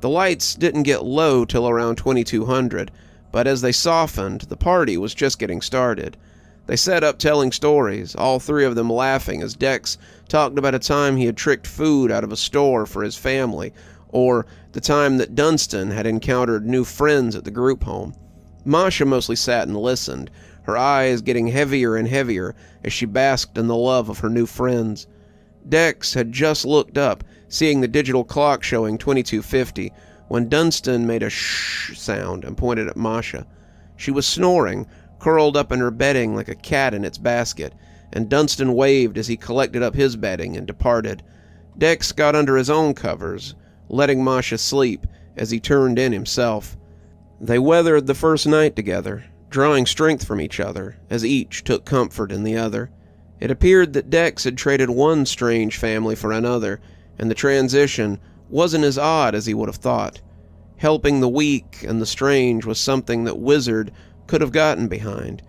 The lights didn't get low till around 2200, but as they softened, the party was just getting started. They sat up telling stories, all 3 of them laughing as Dex talked about a time he had tricked food out of a store for his family, or the time that Dunstan had encountered new friends at the group home. Masha mostly sat and listened, her eyes getting heavier and heavier as she basked in the love of her new friends. Dex had just looked up, seeing the digital clock showing 22:50, when Dunstan made a shh sound and pointed at Masha. She was snoring, curled up in her bedding like a cat in its basket, and Dunstan waved as he collected up his bedding and departed. Dex got under his own covers, letting Masha sleep as he turned in himself. They weathered the first night together, drawing strength from each other as each took comfort in the other. It appeared that Dex had traded one strange family for another, and the transition wasn't as odd as he would have thought. Helping the weak and the strange was something that Wizard could have gotten behind,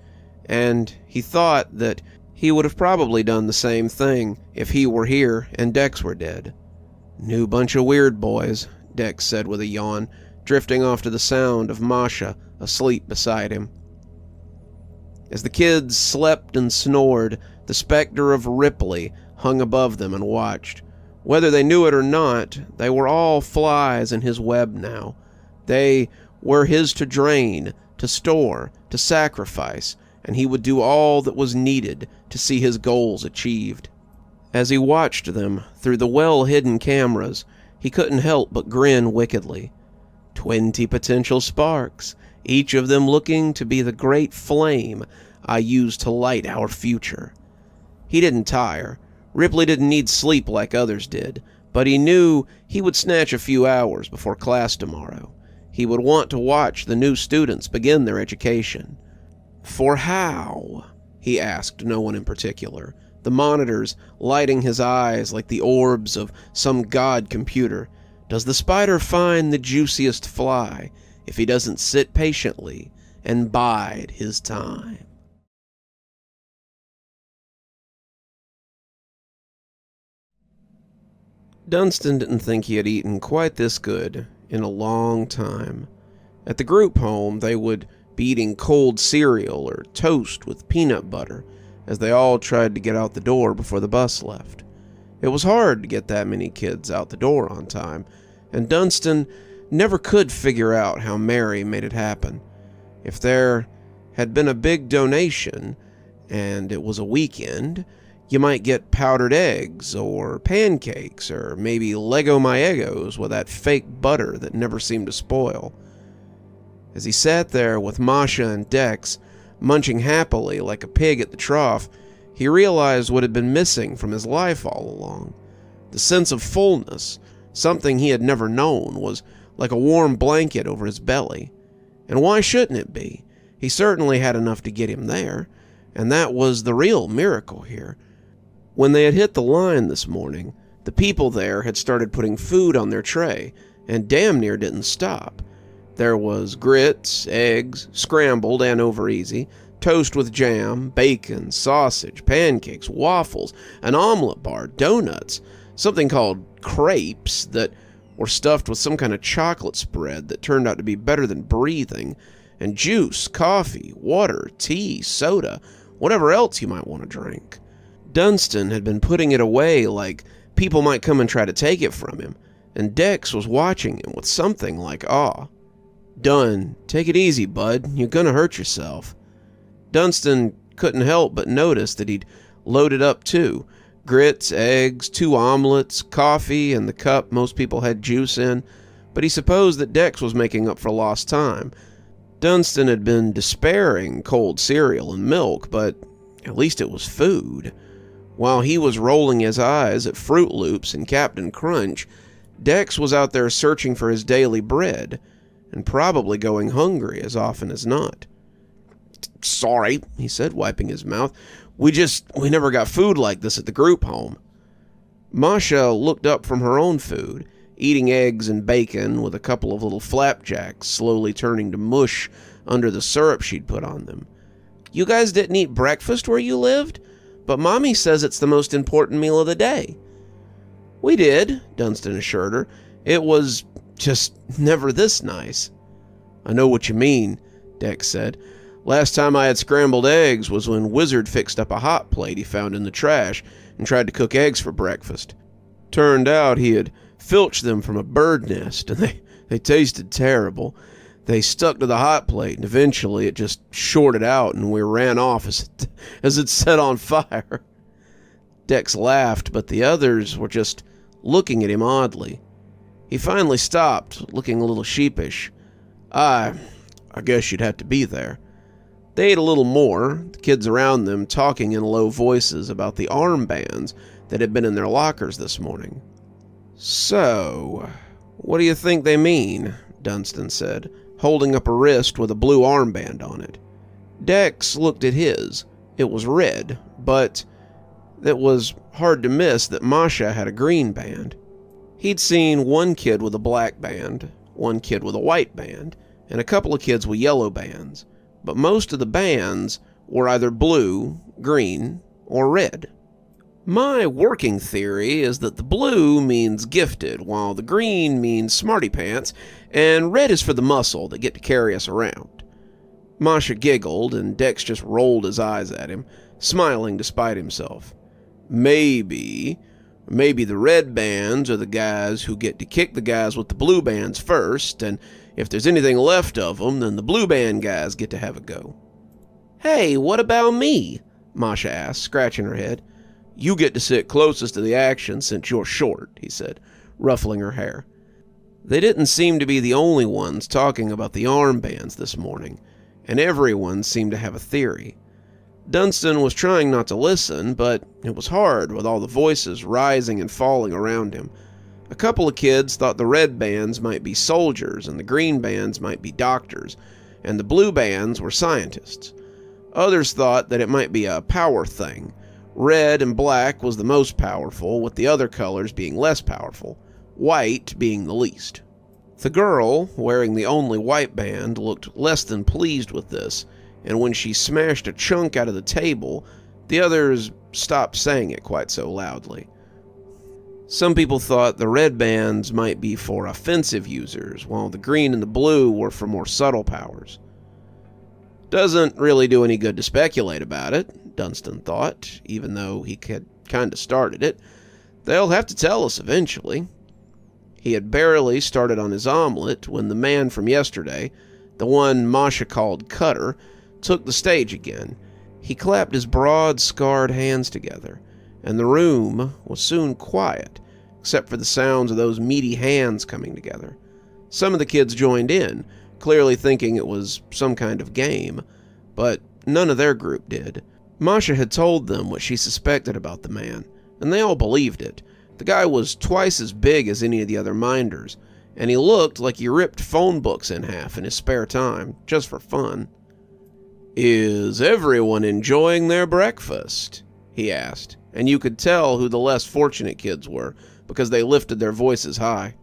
and he thought that he would have probably done the same thing if he were here and Dex were dead. "New bunch of weird boys," Dex said with a yawn, drifting off to the sound of Masha asleep beside him. As the kids slept and snored, the specter of Ripley hung above them and watched. Whether they knew it or not, they were all flies in his web now. They were his to drain, to store, to sacrifice, and he would do all that was needed to see his goals achieved. As he watched them through the well-hidden cameras, he couldn't help but grin wickedly. 20 potential sparks, each of them looking to be the great flame I use to light our future. He didn't tire. Ripley didn't need sleep like others did, but he knew he would snatch a few hours before class tomorrow. He would want to watch the new students begin their education. "For how?" he asked no one in particular, the monitors lighting his eyes like the orbs of some god computer. "Does the spider find the juiciest fly if he doesn't sit patiently and bide his time?" Dunstan didn't think he had eaten quite this good in a long time. At the group home, they would be eating cold cereal or toast with peanut butter as they all tried to get out the door before the bus left. It was hard to get that many kids out the door on time, and Dunstan never could figure out how Mary made it happen. If there had been a big donation, and it was a weekend, you might get powdered eggs, or pancakes, or maybe Lego My Eggos with that fake butter that never seemed to spoil. As he sat there with Masha and Dex, munching happily like a pig at the trough, he realized what had been missing from his life all along. The sense of fullness, something he had never known, was like a warm blanket over his belly. And why shouldn't it be? He certainly had enough to get him there, and that was the real miracle here. When they had hit the line this morning, the people there had started putting food on their tray, and damn near didn't stop. There was grits, eggs, scrambled and over easy, toast with jam, bacon, sausage, pancakes, waffles, an omelet bar, donuts, something called crepes that were stuffed with some kind of chocolate spread that turned out to be better than breathing, and juice, coffee, water, tea, soda, whatever else you might want to drink. Dunstan had been putting it away like people might come and try to take it from him, and Dex was watching him with something like awe. "Dun, take it easy, bud. You're gonna hurt yourself." Dunstan couldn't help but notice that he'd loaded up too. Grits, eggs, 2 omelets, coffee, and the cup most people had juice in, but he supposed that Dex was making up for lost time. Dunstan had been despairing cold cereal and milk, but at least it was food. While he was rolling his eyes at Fruit Loops and Captain Crunch, Dex was out there searching for his daily bread, and probably going hungry as often as not. "Sorry," he said, wiping his mouth. We never got food like this at the group home." Masha looked up from her own food, eating eggs and bacon with a couple of little flapjacks slowly turning to mush under the syrup she'd put on them. "You guys didn't eat breakfast where you lived? But Mommy says it's the most important meal of the day." "We did," Dunstan assured her. "It was just never this nice." "I know what you mean," Dex said. "Last time I had scrambled eggs was when Wizard fixed up a hot plate he found in the trash and tried to cook eggs for breakfast. Turned out he had filched them from a bird nest, and they tasted terrible. They stuck to the hot plate, and eventually it just shorted out, and we ran off as it set on fire." Dex laughed, but the others were just looking at him oddly. He finally stopped, looking a little sheepish. I guess you'd have to be there. They ate a little more, the kids around them talking in low voices about the armbands that had been in their lockers this morning. So, what do you think they mean? Dunstan said, holding up a wrist with a blue armband on it. Dex looked at his. It was red, but it was hard to miss that Masha had a green band. He'd seen one kid with a black band, one kid with a white band, and a couple of kids with yellow bands, but most of the bands were either blue, green, or red. My working theory is that the blue means gifted, while the green means smarty pants, and red is for the muscle that get to carry us around. Masha giggled, and Dex just rolled his eyes at him, smiling despite himself. Maybe the red bands are the guys who get to kick the guys with the blue bands first, and if there's anything left of them, then the blue band guys get to have a go. Hey, what about me? Masha asked, scratching her head. You get to sit closest to the action since you're short, he said, ruffling her hair. They didn't seem to be the only ones talking about the armbands this morning, and everyone seemed to have a theory. Dunstan was trying not to listen, but it was hard with all the voices rising and falling around him. A couple of kids thought the red bands might be soldiers and the green bands might be doctors, and the blue bands were scientists. Others thought that it might be a power thing. Red and black was the most powerful, with the other colors being less powerful, white being the least. The girl, wearing the only white band, looked less than pleased with this, and when she smashed a chunk out of the table, the others stopped saying it quite so loudly. Some people thought the red bands might be for offensive users, while the green and the blue were for more subtle powers. Doesn't really do any good to speculate about it, Dunstan thought, even though he had kind of started it. They'll have to tell us eventually. He had barely started on his omelet when the man from yesterday, the one Masha called Cutter, took the stage again. He clapped his broad, scarred hands together, and the room was soon quiet, except for the sounds of those meaty hands coming together. Some of the kids joined in, clearly thinking it was some kind of game, but none of their group did. Masha had told them what she suspected about the man, and they all believed it. The guy was twice as big as any of the other minders, and he looked like he ripped phone books in half in his spare time, just for fun. "Is everyone enjoying their breakfast?" he asked, and you could tell who the less fortunate kids were, because they lifted their voices high.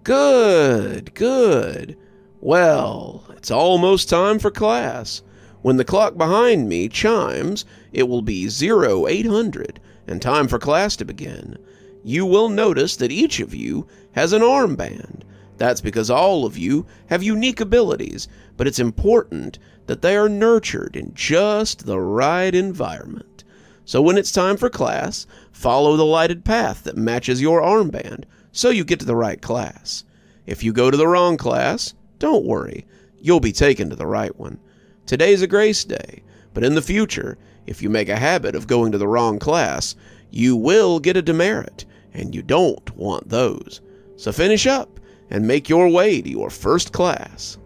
"Good, good. Well, it's almost time for class. When the clock behind me chimes, it will be 0800, and time for class to begin. You will notice that each of you has an armband. That's because all of you have unique abilities, but it's important that they are nurtured in just the right environment. So when it's time for class, follow the lighted path that matches your armband, so you get to the right class. If you go to the wrong class, don't worry, you'll be taken to the right one. Today's a grace day, but in the future, if you make a habit of going to the wrong class, you will get a demerit, and you don't want those. So finish up and make your way to your first class."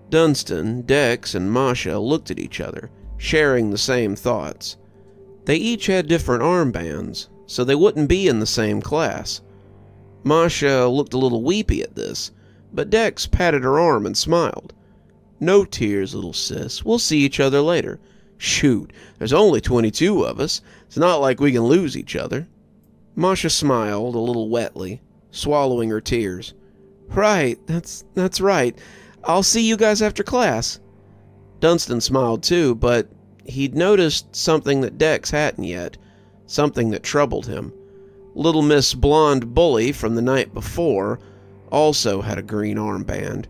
Dunstan, Dex, and Masha looked at each other, sharing the same thoughts. They each had different armbands, so they wouldn't be in the same class. Masha looked a little weepy at this, but Dex patted her arm and smiled. "No tears, little sis. We'll see each other later. Shoot, there's only 22 of us. It's not like we can lose each other." Masha smiled a little wetly, swallowing her tears. "Right, that's right. I'll see you guys after class." Dunstan smiled too, but he'd noticed something that Dex hadn't yet, something that troubled him. Little Miss Blonde Bully from the night before also had a green armband,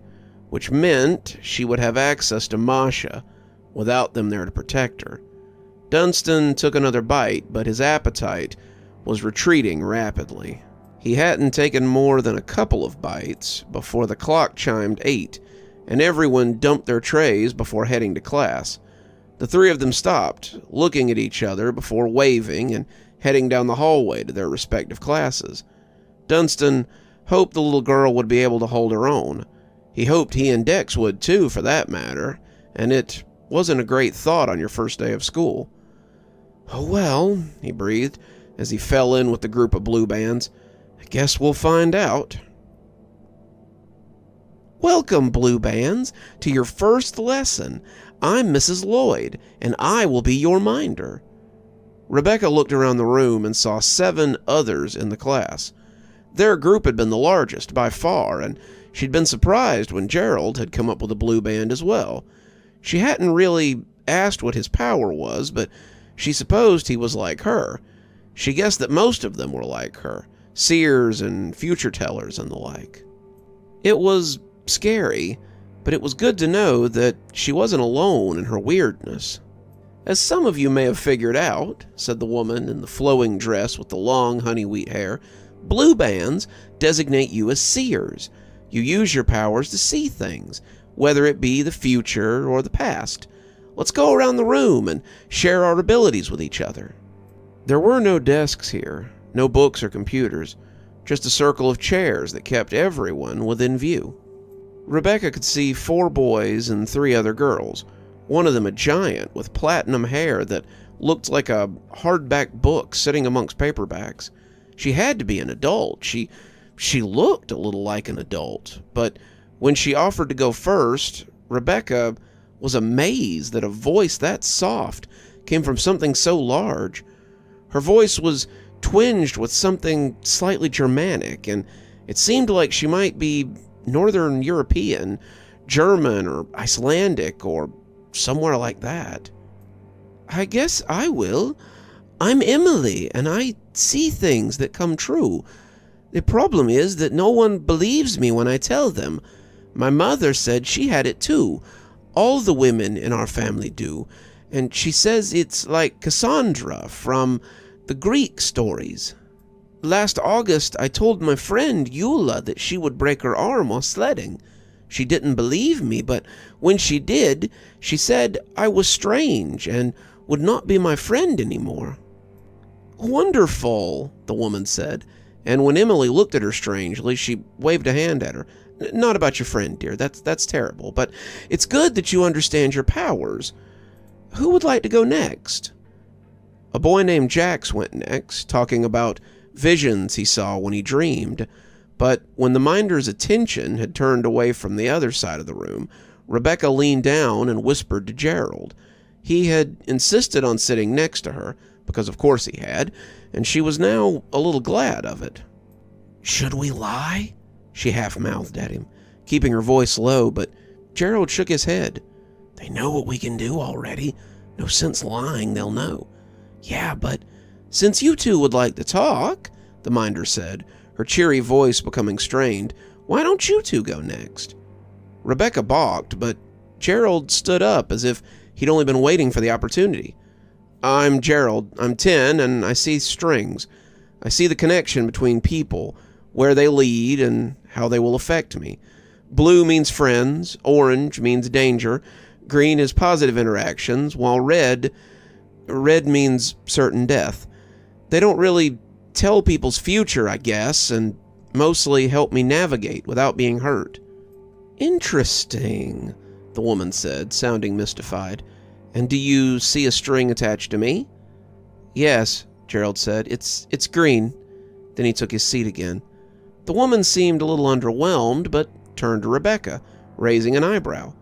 which meant she would have access to Masha without them there to protect her. Dunstan took another bite, but his appetite was retreating rapidly. He hadn't taken more than a couple of bites before the clock chimed 8, and everyone dumped their trays before heading to class. The three of them stopped, looking at each other before waving and heading down the hallway to their respective classes. Dunstan hoped the little girl would be able to hold her own. He hoped he and Dex would too, for that matter, and it wasn't a great thought on your first day of school. "Oh well," he breathed as he fell in with the group of blue bands. "I guess we'll find out." "Welcome, blue bands, to your first lesson. I'm Mrs. Lloyd, and I will be your minder." Rebecca looked around the room and saw 7 others in the class. Their group had been the largest by far, and she'd been surprised when Gerald had come up with a blue band as well. She hadn't really asked what his power was, but she supposed he was like her. She guessed that most of them were like her, seers and future tellers and the like. It was scary, but it was good to know that she wasn't alone in her weirdness. "As some of you may have figured out," said the woman in the flowing dress with the long honey-wheat hair, "blue bands designate you as seers. You use your powers to see things, whether it be the future or the past. Let's go around the room and share our abilities with each other." There were no desks here, no books or computers, just a circle of chairs that kept everyone within view. Rebecca could see 4 boys and 3 other girls, one of them a giant with platinum hair that looked like a hardback book sitting amongst paperbacks. She had to be an adult. She looked a little like an adult, but when she offered to go first, Rebecca was amazed that a voice that soft came from something so large. Her voice was twinged with something slightly Germanic, and it seemed like she might be Northern European, German, or Icelandic, or somewhere like that. "I guess I will. I'm Emily, and I see things that come true. The problem is that no one believes me when I tell them. My mother said she had it too. All the women in our family do, and she says it's like Cassandra from the Greek stories. Last August, I told my friend Eula that she would break her arm while sledding. She didn't believe me, but when she did, she said I was strange and would not be my friend anymore." "Wonderful," the woman said, and when Emily looked at her strangely, she waved a hand at her. "Not about your friend, dear. That's terrible, but it's good that you understand your powers. Who would like to go next?" A boy named Jax went next, talking about visions he saw when he dreamed, but when the minder's attention had turned away from the other side of the room, Rebecca leaned down and whispered to Gerald. He had insisted on sitting next to her, because of course he had, and she was now a little glad of it. "Should we lie?" she half-mouthed at him, keeping her voice low, but Gerald shook his head. "They know what we can do already. No sense lying, they'll know." "Yeah, but since you two would like to talk," the minder said, her cheery voice becoming strained, "why don't you two go next?" Rebecca balked, but Gerald stood up as if he'd only been waiting for the opportunity. "I'm Gerald. I'm 10, and I see strings. I see the connection between people, where they lead, and how they will affect me. Blue means friends, orange means danger, green is positive interactions, while red means certain death. They don't really tell people's future, I guess, and mostly help me navigate without being hurt." "Interesting," the woman said, sounding mystified. "And do you see a string attached to me?" "Yes," Gerald said. It's green." Then he took his seat again. The woman seemed a little underwhelmed, but turned to Rebecca, raising an eyebrow.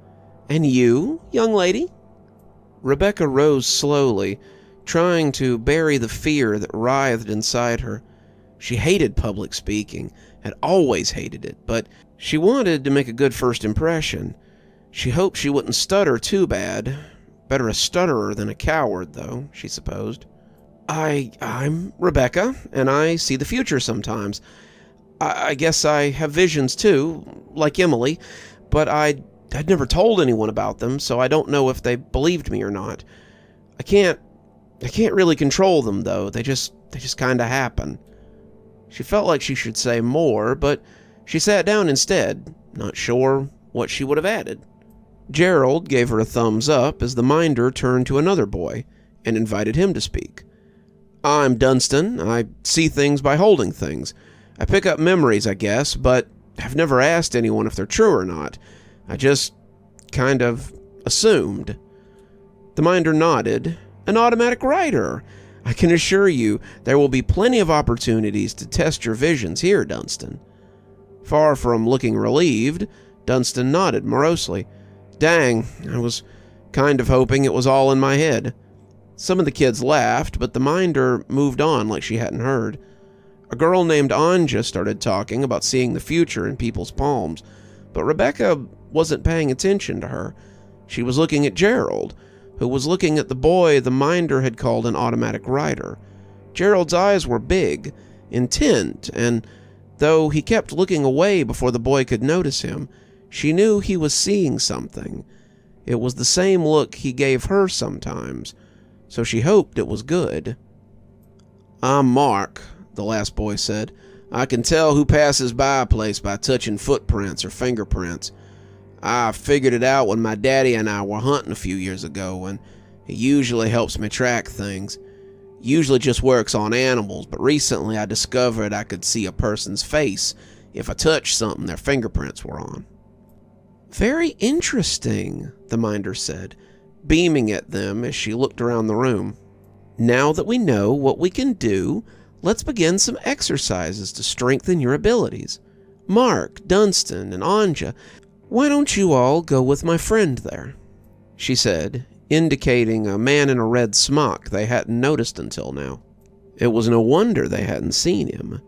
"And you, young lady?" Rebecca rose slowly, trying to bury the fear that writhed inside her. She hated public speaking, had always hated it, but she wanted to make a good first impression. She hoped she wouldn't stutter too bad. Better a stutterer than a coward, though, she supposed. I'm Rebecca, and I see the future sometimes. I guess I have visions, too, like Emily, but I'd never told anyone about them, so I don't know if they believed me or not. I can't really control them, though. They just kind of happen." She felt like she should say more, but she sat down instead, not sure what she would have added. Gerald gave her a thumbs up as the minder turned to another boy and invited him to speak. I'm Dunstan. I see things by holding things. I pick up memories, I guess, but I've never asked anyone if they're true or not. I just kind of assumed. The minder nodded. An automatic writer. I can assure you there will be plenty of opportunities to test your visions here, Dunstan. Far from looking relieved, Dunstan nodded morosely. Dang, I was kind of hoping it was all in my head. Some of the kids laughed, but the minder moved on like she hadn't heard. A girl named Anja started talking about seeing the future in people's palms, but Rebecca wasn't paying attention to her. She was looking at Gerald, who was looking at the boy the minder had called an automatic writer. Gerald's eyes were big, intent, and though he kept looking away before the boy could notice him, she knew he was seeing something. It was the same look he gave her sometimes, so she hoped it was good. I'm Mark, the last boy said. I can tell who passes by a place by touching footprints or fingerprints. I figured it out when my daddy and I were hunting a few years ago, and it usually helps me track things. Usually just works on animals, but recently I discovered I could see a person's face if I touched something their fingerprints were on. Very interesting, the minder said, beaming at them as she looked around the room. Now that we know what we can do, let's begin some exercises to strengthen your abilities. Mark, Dunstan, and Anja, why don't you all go with my friend there? She said, indicating a man in a red smock they hadn't noticed until now. It was no wonder they hadn't seen him,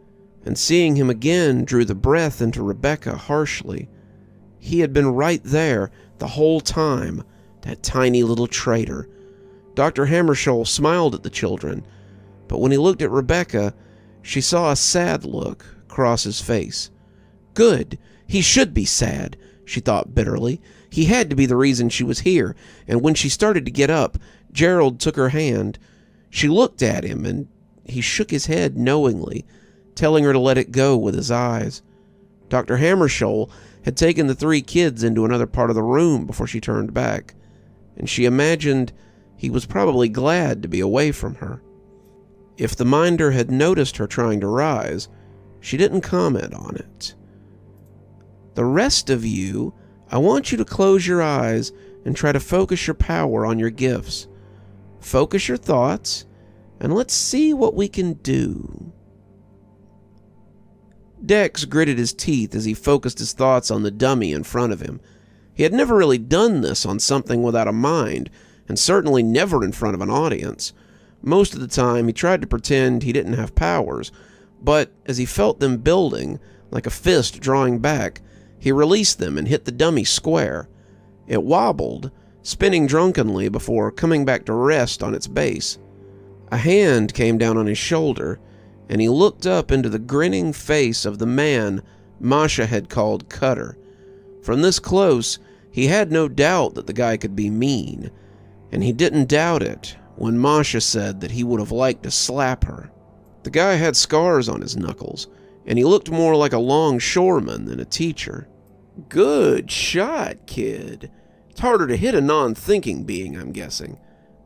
and seeing him again drew the breath into Rebecca harshly. He had been right there the whole time, that tiny little traitor. Dr. Hammarskjöld smiled at the children, but when he looked at Rebecca, she saw a sad look cross his face. Good, he should be sad, she thought bitterly. He had to be the reason she was here, and when she started to get up, Gerald took her hand. She looked at him, and he shook his head knowingly, telling her to let it go with his eyes. Dr. Hammarskjöld had taken the three kids into another part of the room before she turned back, and she imagined he was probably glad to be away from her. If the minder had noticed her trying to rise, she didn't comment on it. The rest of you, I want you to close your eyes and try to focus your power on your gifts. Focus your thoughts, and let's see what we can do. Dex gritted his teeth as he focused his thoughts on the dummy in front of him. He had never really done this on something without a mind, and certainly never in front of an audience. Most of the time, he tried to pretend he didn't have powers, but as he felt them building, like a fist drawing back, he released them and hit the dummy square. It wobbled, spinning drunkenly before coming back to rest on its base. A hand came down on his shoulder, and he looked up into the grinning face of the man Masha had called Cutter. From this close, he had no doubt that the guy could be mean, and he didn't doubt it when Masha said that he would have liked to slap her. The guy had scars on his knuckles, and he looked more like a longshoreman than a teacher. Good shot, kid. It's harder to hit a non-thinking being, I'm guessing.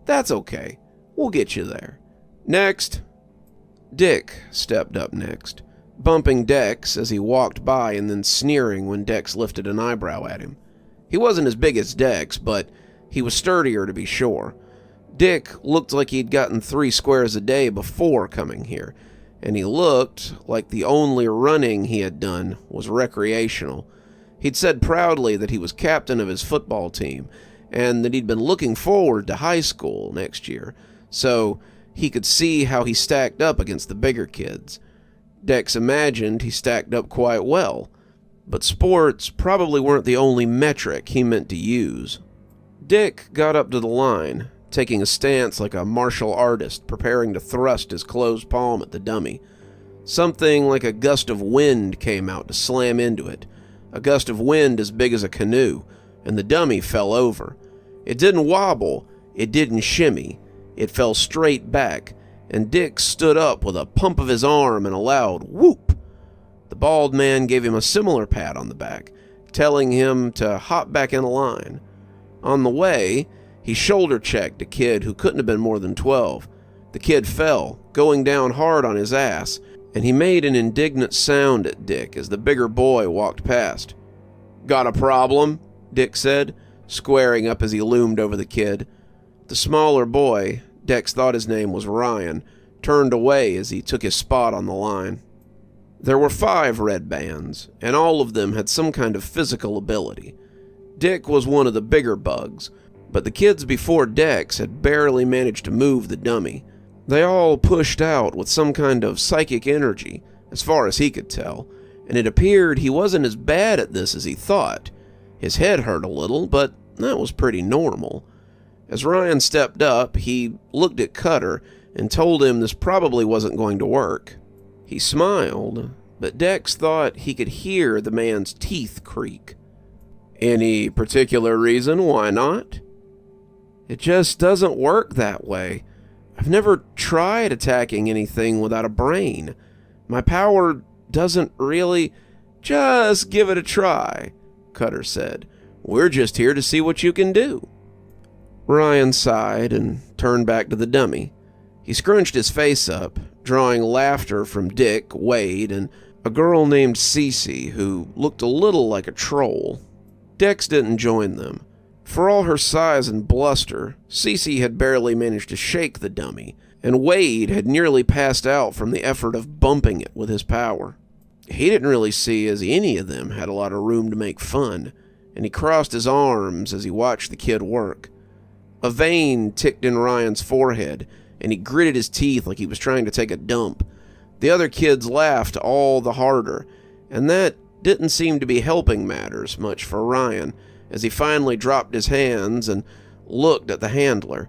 That's okay. We'll get you there. Next. Dick stepped up next, bumping Dex as he walked by and then sneering when Dex lifted an eyebrow at him. He wasn't as big as Dex, but he was sturdier to be sure. Dick looked like he'd gotten 3 squares a day before coming here, and he looked like the only running he had done was recreational. He'd said proudly that he was captain of his football team, and that he'd been looking forward to high school next year, so he could see how he stacked up against the bigger kids. Dex imagined he stacked up quite well, but sports probably weren't the only metric he meant to use. Dick got up to the line, taking a stance like a martial artist preparing to thrust his closed palm at the dummy. Something like a gust of wind came out to slam into it, a gust of wind as big as a canoe, and the dummy fell over. It didn't wobble, it didn't shimmy. It fell straight back, and Dick stood up with a pump of his arm and a loud whoop. The bald man gave him a similar pat on the back, telling him to hop back in line. On the way, he shoulder-checked a kid who couldn't have been more than 12. The kid fell, going down hard on his ass, and he made an indignant sound at Dick as the bigger boy walked past. "Got a problem?" Dick said, squaring up as he loomed over the kid. The smaller boy, Dex thought his name was Ryan, turned away as he took his spot on the line. There were 5 red bands, and all of them had some kind of physical ability. Dick was one of the bigger bugs, but the kids before Dex had barely managed to move the dummy. They all pushed out with some kind of psychic energy, as far as he could tell, and it appeared he wasn't as bad at this as he thought. His head hurt a little, but that was pretty normal. As Ryan stepped up, he looked at Cutter and told him this probably wasn't going to work. He smiled, but Dex thought he could hear the man's teeth creak. "Any particular reason why not?" "It just doesn't work that way. I've never tried attacking anything without a brain. My power doesn't really—" "Just give it a try," Cutter said. "We're just here to see what you can do." Ryan sighed and turned back to the dummy. He scrunched his face up, drawing laughter from Dick, Wade, and a girl named Cece who looked a little like a troll. Dex didn't join them. For all her size and bluster, Cece had barely managed to shake the dummy, and Wade had nearly passed out from the effort of bumping it with his power. He didn't really see as any of them had a lot of room to make fun, and he crossed his arms as he watched the kid work. A vein ticked in Ryan's forehead, and he gritted his teeth like he was trying to take a dump. The other kids laughed all the harder, and that didn't seem to be helping matters much for Ryan, as he finally dropped his hands and looked at the handler.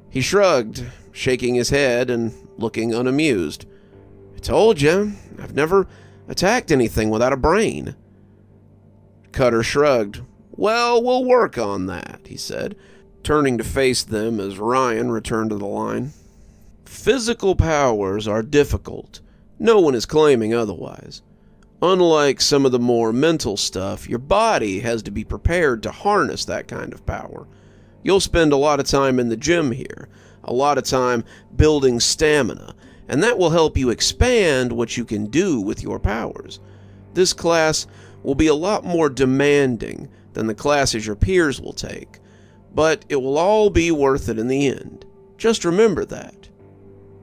He shrugged, shaking his head and looking unamused. "I told you, I've never attacked anything without a brain." Cutter shrugged. "Well, we'll work on that," he said, turning to face them as Ryan returned to the line. "Physical powers are difficult. No one is claiming otherwise. Unlike some of the more mental stuff, your body has to be prepared to harness that kind of power. You'll spend a lot of time in the gym here, a lot of time building stamina, and that will help you expand what you can do with your powers. This class will be a lot more demanding than the classes your peers will take, but it will all be worth it in the end. Just remember that."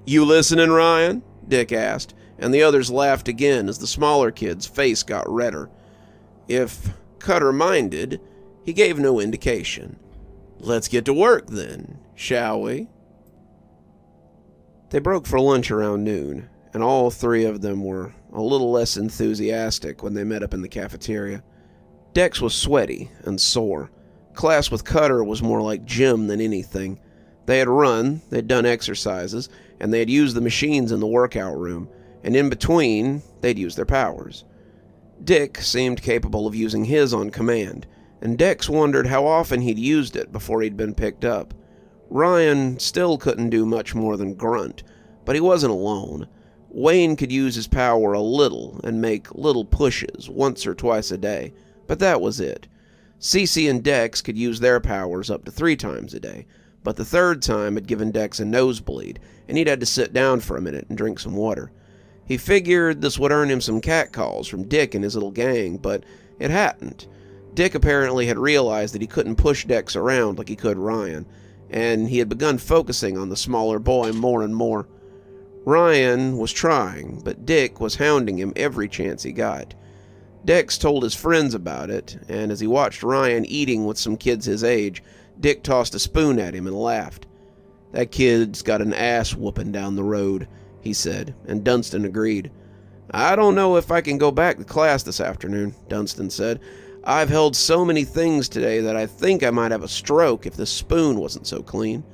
"You listening, Ryan?" Dick asked, and the others laughed again as the smaller kid's face got redder. If Cutter minded, he gave no indication. "Let's get to work then, shall we?" They broke for lunch around noon, and all 3 of them were a little less enthusiastic when they met up in the cafeteria. Dex was sweaty and sore. Class with Cutter was more like gym than anything. They had run, they'd done exercises, and they had used the machines in the workout room, and in between, they'd used their powers. Dick seemed capable of using his on command, and Dex wondered how often he'd used it before he'd been picked up. Ryan still couldn't do much more than grunt, but he wasn't alone. Wayne could use his power a little and make little pushes once or twice a day, but that was it. Cece and Dex could use their powers up to 3 times a day, but the 3rd time had given Dex a nosebleed, and he'd had to sit down for a minute and drink some water. He figured this would earn him some catcalls from Dick and his little gang, but it hadn't. Dick apparently had realized that he couldn't push Dex around like he could Ryan, and he had begun focusing on the smaller boy more and more. Ryan was trying, but Dick was hounding him every chance he got. Dex told his friends about it, and as he watched Ryan eating with some kids his age, Dick tossed a spoon at him and laughed. "That kid's got an ass whooping down the road," he said, and Dunstan agreed. "I don't know if I can go back to class this afternoon," Dunstan said. "I've held so many things today that I think I might have a stroke if this spoon wasn't so clean."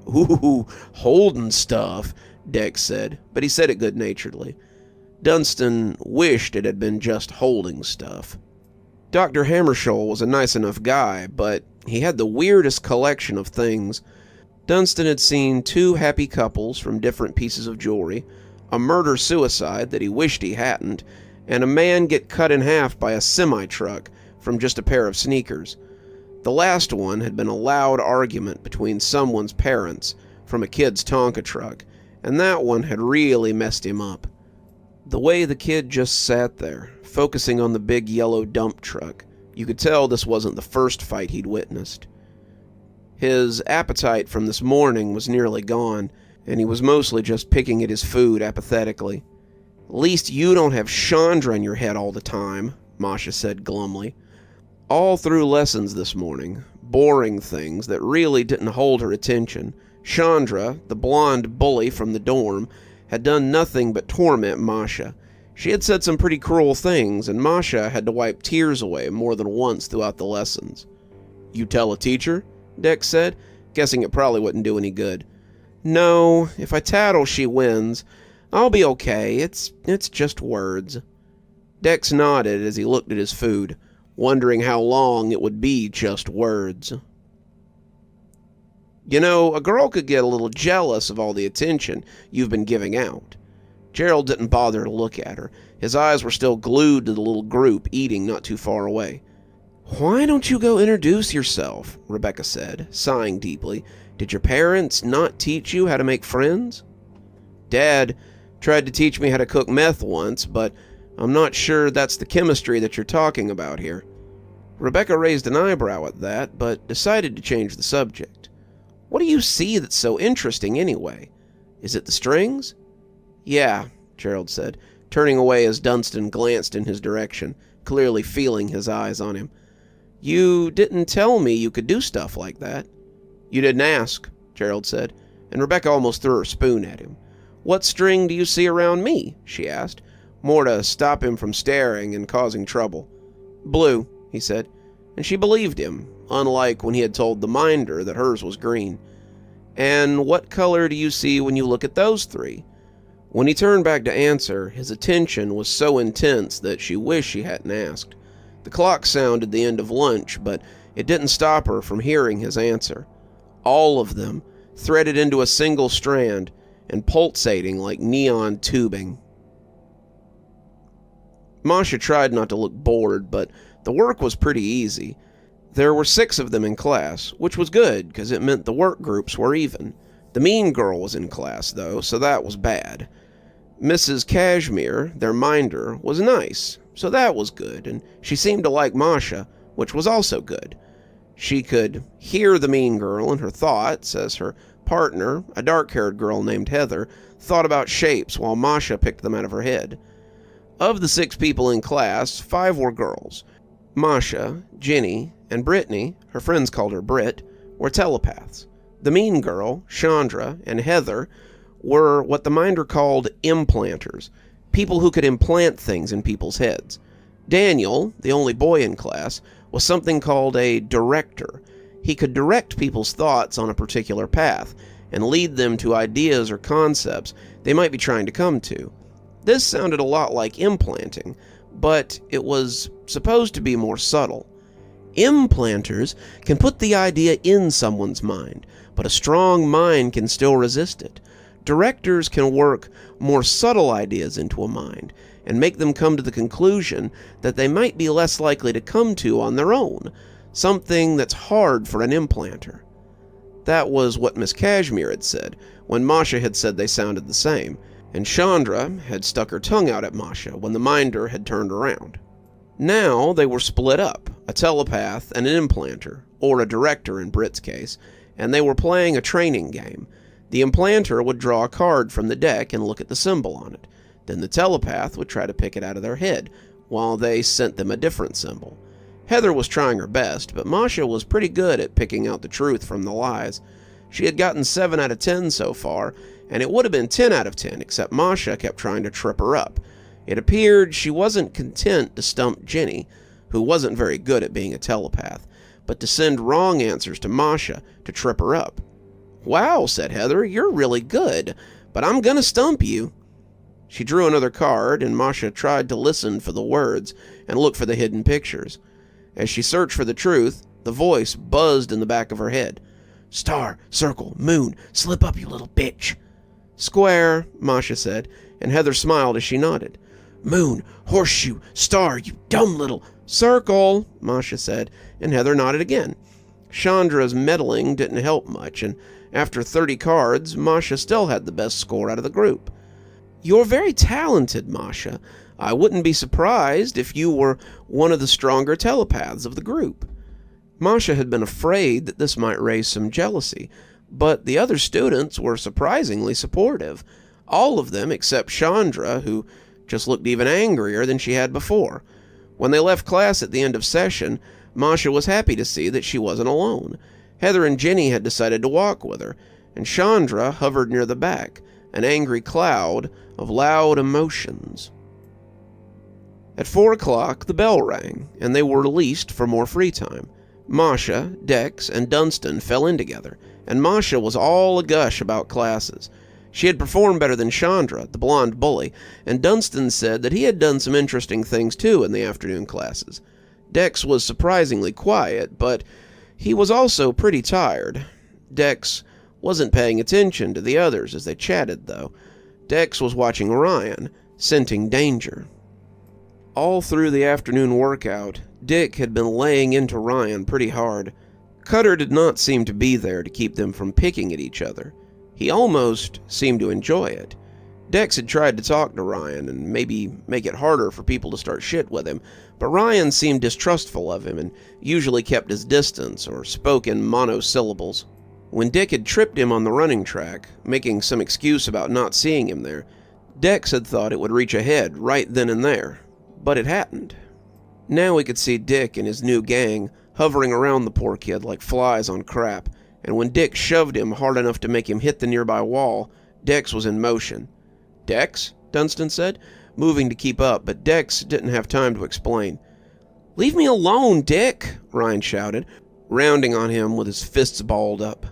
"Ooh, holding stuff," Dex said, but he said it good-naturedly. Dunstan wished it had been just holding stuff. Dr. Hammarskjöld was a nice enough guy, but he had the weirdest collection of things. Dunstan had seen 2 happy couples from different pieces of jewelry, a murder-suicide that he wished he hadn't, and a man get cut in half by a semi-truck from just a pair of sneakers. The last one had been a loud argument between someone's parents from a kid's Tonka truck, and that one had really messed him up. The way the kid just sat there, focusing on the big yellow dump truck, you could tell this wasn't the first fight he'd witnessed. His appetite from this morning was nearly gone, and he was mostly just picking at his food apathetically. "At least you don't have Chandra in your head all the time," Masha said glumly. All through lessons this morning, boring things that really didn't hold her attention, Chandra, the blonde bully from the dorm, had done nothing but torment Masha. She had said some pretty cruel things, and Masha had to wipe tears away more than once throughout the lessons. "You tell a teacher?" Dex said, guessing it probably wouldn't do any good. "No, if I tattle she wins. I'll be okay, it's just words." Dex nodded as he looked at his food, wondering how long it would be just words. "You know, a girl could get a little jealous of all the attention you've been giving out." Gerald didn't bother to look at her. His eyes were still glued to the little group eating not too far away. "Why don't you go introduce yourself?" Rebecca said, sighing deeply. "Did your parents not teach you how to make friends?" "Dad tried to teach me how to cook meth once, but I'm not sure that's the chemistry that you're talking about here." Rebecca raised an eyebrow at that, but decided to change the subject. "What do you see that's so interesting anyway? Is it the strings?" "Yeah," Gerald said, turning away as Dunstan glanced in his direction, clearly feeling his eyes on him. "You didn't tell me you could do stuff like that." "You didn't ask," Gerald said, and Rebecca almost threw her spoon at him. "What string do you see around me?" she asked, more to stop him from staring and causing trouble. "Blue," he said, and she believed him, unlike when he had told the minder that hers was green. "And what color do you see when you look at those three?" When he turned back to answer, his attention was so intense that she wished she hadn't asked. The clock sounded the end of lunch, but it didn't stop her from hearing his answer. All of them, threaded into a single strand and pulsating like neon tubing. Masha tried not to look bored, but the work was pretty easy. There were 6 of them in class, which was good because it meant the work groups were even. The mean girl was in class, though, so that was bad. Mrs. Cashmere, their minder, was nice, so that was good, and she seemed to like Masha, which was also good. She could hear the mean girl in her thoughts as her partner, a dark-haired girl named Heather, thought about shapes while Masha picked them out of her head. Of the 6 people in class, 5 were girls. Masha, Jenny, and Brittany, her friends called her Brit, were telepaths. The mean girl, Chandra, and Heather were what the minder called implanters, people who could implant things in people's heads. Daniel, the only boy in class, was something called a director. He could direct people's thoughts on a particular path and lead them to ideas or concepts they might be trying to come to. This sounded a lot like implanting, but it was supposed to be more subtle. Implanters can put the idea in someone's mind, but a strong mind can still resist it. Directors can work more subtle ideas into a mind and make them come to the conclusion that they might be less likely to come to on their own, something that's hard for an implanter. That was what Miss Cashmere had said when Masha had said they sounded the same, and Chandra had stuck her tongue out at Masha when the minder had turned around. Now they were split up, a telepath and an implanter, or a director in Brit's case, and they were playing a training game. The implanter would draw a card from the deck and look at the symbol on it. Then the telepath would try to pick it out of their head, while they sent them a different symbol. Heather was trying her best, but Masha was pretty good at picking out the truth from the lies. She had gotten 7 out of 10 so far, and it would have been 10 out of 10, except Masha kept trying to trip her up. It appeared she wasn't content to stump Jenny, who wasn't very good at being a telepath, but to send wrong answers to Masha to trip her up. "Wow," said Heather, "you're really good, but I'm gonna stump you." She drew another card, and Masha tried to listen for the words and look for the hidden pictures. As she searched for the truth, the voice buzzed in the back of her head. "Star, circle, moon, slip up, you little bitch." "Square," Masha said, and Heather smiled as she nodded. "Moon, horseshoe, star, you dumb little..." "Circle," Masha said, and Heather nodded again. Chandra's meddling didn't help much, and after 30 cards, Masha still had the best score out of the group. "You're very talented, Masha. I wouldn't be surprised if you were one of the stronger telepaths of the group." Masha had been afraid that this might raise some jealousy, but the other students were surprisingly supportive. All of them except Chandra, who just looked even angrier than she had before. When they left class at the end of session, Masha was happy to see that she wasn't alone. Heather and Jenny had decided to walk with her, and Chandra hovered near the back, an angry cloud of loud emotions. At 4 o'clock, the bell rang, and they were released for more free time. Masha, Dex, and Dunstan fell in together, and Masha was all agush about classes. She had performed better than Chandra, the blonde bully, and Dunstan said that he had done some interesting things too in the afternoon classes. Dex was surprisingly quiet, but he was also pretty tired. Dex wasn't paying attention to the others as they chatted, though. Dex was watching Ryan, scenting danger. All through the afternoon workout, Dick had been laying into Ryan pretty hard. Cutter did not seem to be there to keep them from picking at each other. He almost seemed to enjoy it. Dex had tried to talk to Ryan and maybe make it harder for people to start shit with him, but Ryan seemed distrustful of him and usually kept his distance or spoke in monosyllables. When Dick had tripped him on the running track, making some excuse about not seeing him there, Dex had thought it would reach a head right then and there, but it hadn't. Now he could see Dick and his new gang hovering around the poor kid like flies on crap, and when Dick shoved him hard enough to make him hit the nearby wall, Dex was in motion. "Dex?" Dunstan said, moving to keep up, but Dex didn't have time to explain. "Leave me alone, Dick!" Ryan shouted, rounding on him with his fists balled up.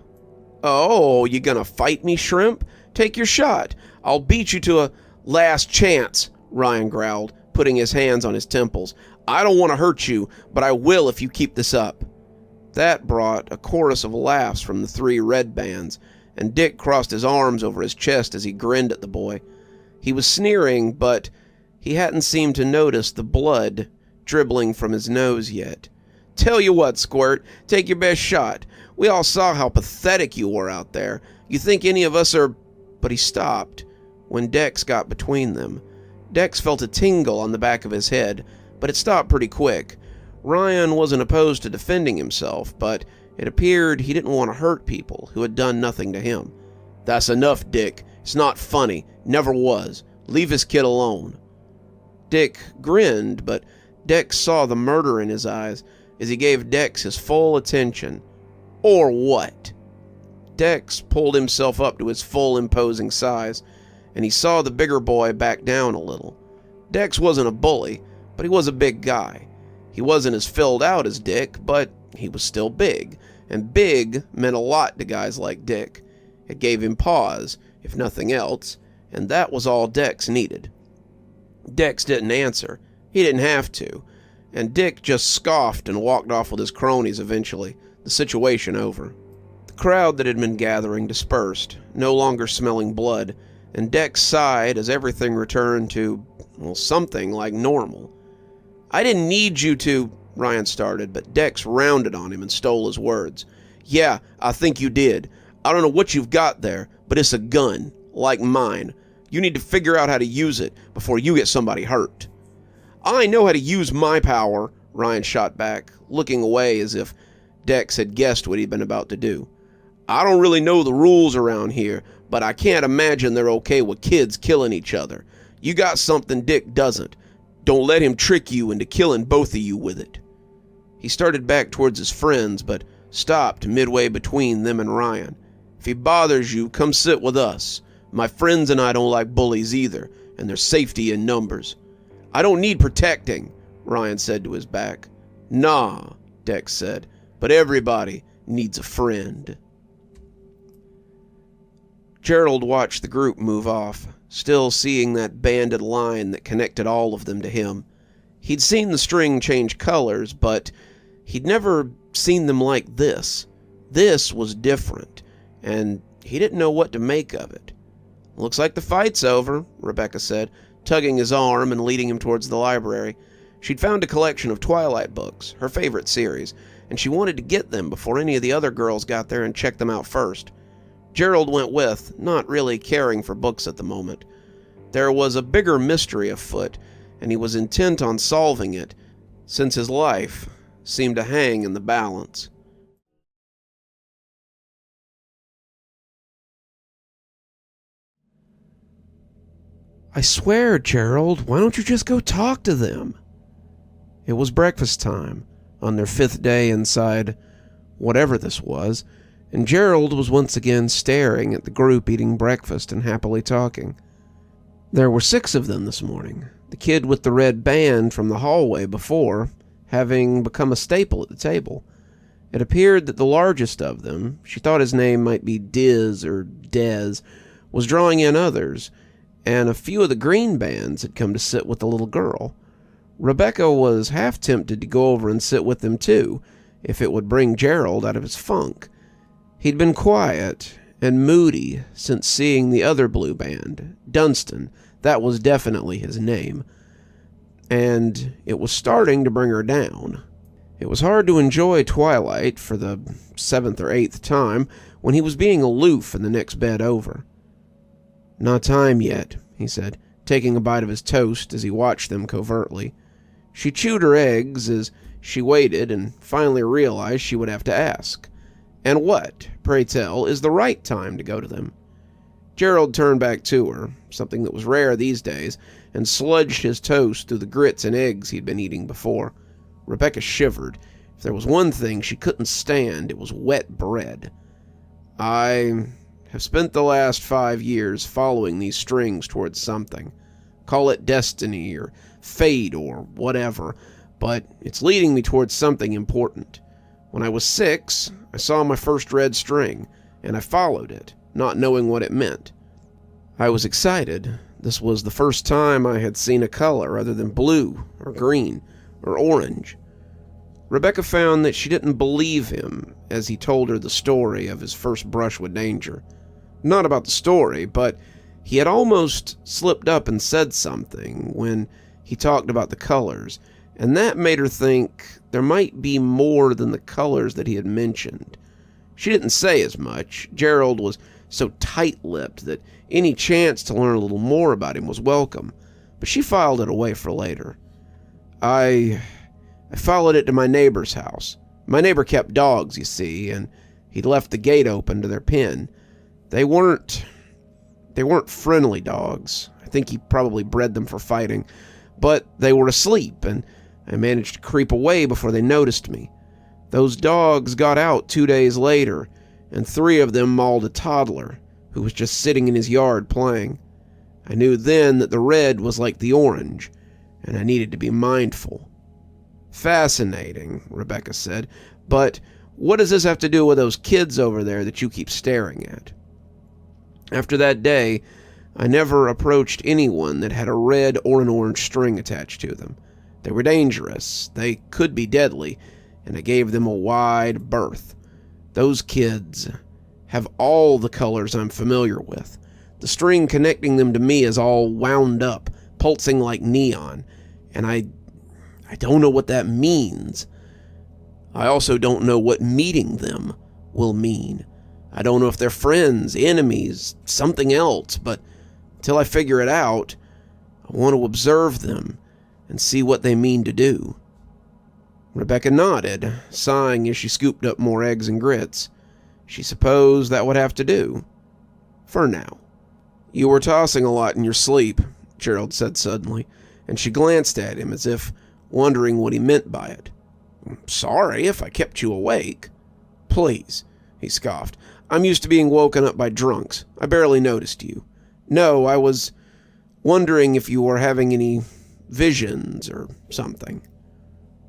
"Oh, you gonna fight me, shrimp? Take your shot. I'll beat you to a last chance," Ryan growled, putting his hands on his temples. "I don't want to hurt you, but I will if you keep this up." That brought a chorus of laughs from the 3 red bands, and Dick crossed his arms over his chest as he grinned at the boy. He was sneering, but he hadn't seemed to notice the blood dribbling from his nose yet. "Tell you what, Squirt, take your best shot. We all saw how pathetic you were out there. You think any of us are—" But he stopped when Dex got between them. Dex felt a tingle on the back of his head, but it stopped pretty quick. Ryan wasn't opposed to defending himself, but it appeared he didn't want to hurt people who had done nothing to him. "That's enough, Dick. It's not funny. Never was. Leave this kid alone." Dick grinned, but Dex saw the murder in his eyes as he gave Dex his full attention. "Or what?" Dex pulled himself up to his full imposing size, and he saw the bigger boy back down a little. Dex wasn't a bully, but he was a big guy. He wasn't as filled out as Dick, but he was still big, and big meant a lot to guys like Dick. It gave him pause, if nothing else, and that was all Dex needed. Dex didn't answer. He didn't have to, and Dick just scoffed and walked off with his cronies eventually, the situation over. The crowd that had been gathering dispersed, no longer smelling blood, and Dex sighed as everything returned to, well, something like normal. "I didn't need you to," Ryan started, but Dex rounded on him and stole his words. "Yeah, I think you did. I don't know what you've got there, but it's a gun, like mine. You need to figure out how to use it before you get somebody hurt." "I know how to use my power," Ryan shot back, looking away as if Dex had guessed what he'd been about to do. "I don't really know the rules around here, but I can't imagine they're okay with kids killing each other. You got something Dick doesn't. Don't let him trick you into killing both of you with it." He started back towards his friends, but stopped midway between them and Ryan. "If he bothers you, come sit with us. My friends and I don't like bullies either, and there's safety in numbers." "I don't need protecting," Ryan said to his back. "Nah," Dex said, "but everybody needs a friend." Gerald watched the group move off, still seeing that banded line that connected all of them to him. He'd seen the string change colors, but he'd never seen them like this. This was different, and he didn't know what to make of it. "Looks like the fight's over," Rebecca said, tugging his arm and leading him towards the library. She'd found a collection of Twilight books, her favorite series, and she wanted to get them before any of the other girls got there and checked them out first. Gerald went with, not really caring for books at the moment. There was a bigger mystery afoot, and he was intent on solving it, since his life seemed to hang in the balance. I swear, Gerald, why don't you just go talk to them? It was breakfast time, on their 5th day inside whatever this was, and Gerald was once again staring at the group eating breakfast and happily talking. There were 6 of them this morning, the kid with the red band from the hallway before having become a staple at the table. It appeared that the largest of them, she thought his name might be Diz or Dez, was drawing in others, and a few of the green bands had come to sit with the little girl. Rebecca was half tempted to go over and sit with them too, if it would bring Gerald out of his funk. He'd been quiet and moody since seeing the other blue band, Dunstan. That was definitely his name. And it was starting to bring her down. It was hard to enjoy Twilight for the 7th or 8th time when he was being aloof in the next bed over. "Not time yet," he said, taking a bite of his toast as he watched them covertly. She chewed her eggs as she waited and finally realized she would have to ask. "And what, pray tell, is the right time to go to them?" Gerald turned back to her, something that was rare these days, and sludged his toast through the grits and eggs he'd been eating before. Rebecca shivered. If there was one thing she couldn't stand, it was wet bread. "I have spent the last 5 years following these strings towards something. Call it destiny or fate or whatever, but it's leading me towards something important. When I was 6, I saw my first red string, and I followed it, not knowing what it meant. I was excited. This was the first time I had seen a color other than blue or green or orange." Rebecca found that she didn't believe him as he told her the story of his first brush with danger. Not about the story, but he had almost slipped up and said something when he talked about the colors, and that made her think there might be more than the colors that he had mentioned. She didn't say as much. Gerald was so tight-lipped that any chance to learn a little more about him was welcome, but she filed it away for later. I followed it to my neighbor's house. My neighbor kept dogs, you see, and he'd left the gate open to their pen. They weren't friendly dogs. I think he probably bred them for fighting, but they were asleep, and I managed to creep away before they noticed me. Those dogs got out 2 days later, and 3 of them mauled a toddler who was just sitting in his yard playing. I knew then that the red was like the orange, and I needed to be mindful." "Fascinating," Rebecca said, "but what does this have to do with those kids over there that you keep staring at?" After that day, I never approached anyone that had a red or an orange string attached to them. They were dangerous, they could be deadly, and I gave them a wide berth. Those kids have all the colors I'm familiar with. The string connecting them to me is all wound up, pulsing like neon, and I don't know what that means. I also don't know what meeting them will mean. I don't know if they're friends, enemies, something else, but until I figure it out, I want to observe them and see what they mean to do." Rebecca nodded, sighing as she scooped up more eggs and grits. She supposed that would have to do. For now. "You were tossing a lot in your sleep," Gerald said suddenly, and she glanced at him as if wondering what he meant by it. "Sorry if I kept you awake." "Please," he scoffed. "I'm used to being woken up by drunks. I barely noticed you. No, I was wondering if you were having any visions or something."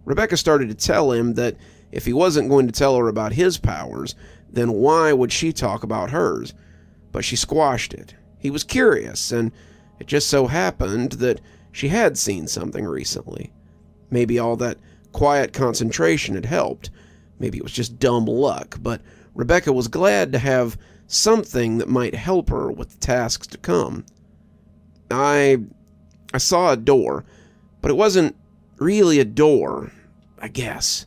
Rebecca started to tell him that if he wasn't going to tell her about his powers, then why would she talk about hers? But she squashed it. He was curious, and it just so happened that she had seen something recently. Maybe all that quiet concentration had helped. Maybe it was just dumb luck, but Rebecca was glad to have something that might help her with the tasks to come. I saw a door, but it wasn't really a door, I guess."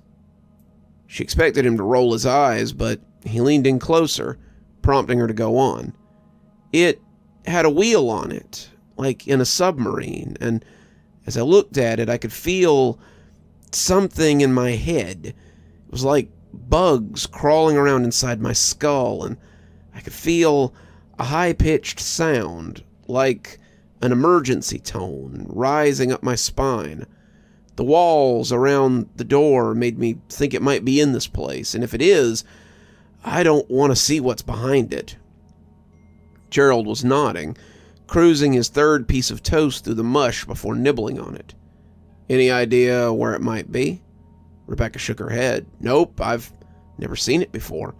She expected him to roll his eyes, but he leaned in closer, prompting her to go on. It had a wheel on it, like in a submarine, and as I looked at it, I could feel something in my head. It was like bugs crawling around inside my skull, and I could feel a high-pitched sound, like an emergency tone, rising up my spine. The walls around the door made me think it might be in this place, and if it is, I don't want to see what's behind it. Gerald was nodding, cruising his third piece of toast through the mush before nibbling on it. Any idea where it might be? Rebecca shook her head. Nope, I've never seen it before.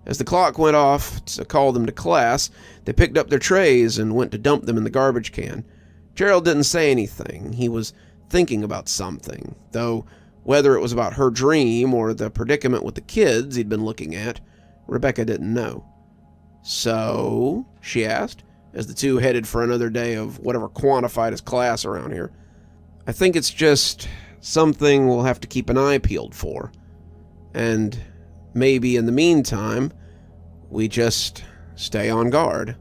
As the clock went off to call them to class, they picked up their trays and went to dump them in the garbage can. Gerald didn't say anything. He was thinking about something, though whether it was about her dream or the predicament with the kids he'd been looking at, Rebecca didn't know. So, she asked, as the two headed for another day of whatever quantified as class around here. I think it's just something we'll have to keep an eye peeled for. And maybe in the meantime, we just stay on guard.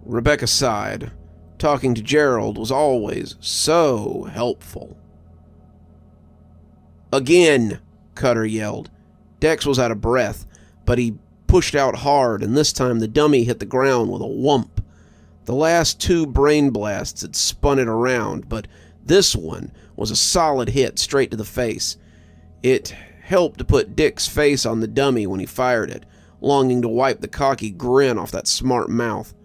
Rebecca sighed. Talking to Gerald was always so helpful. Again, Cutter yelled. Dex was out of breath, but he pushed out hard, and this time the dummy hit the ground with a whump. The last two brain blasts had spun it around, but this one was a solid hit straight to the face. It helped to put Dick's face on the dummy when he fired it, longing to wipe the cocky grin off that smart mouth.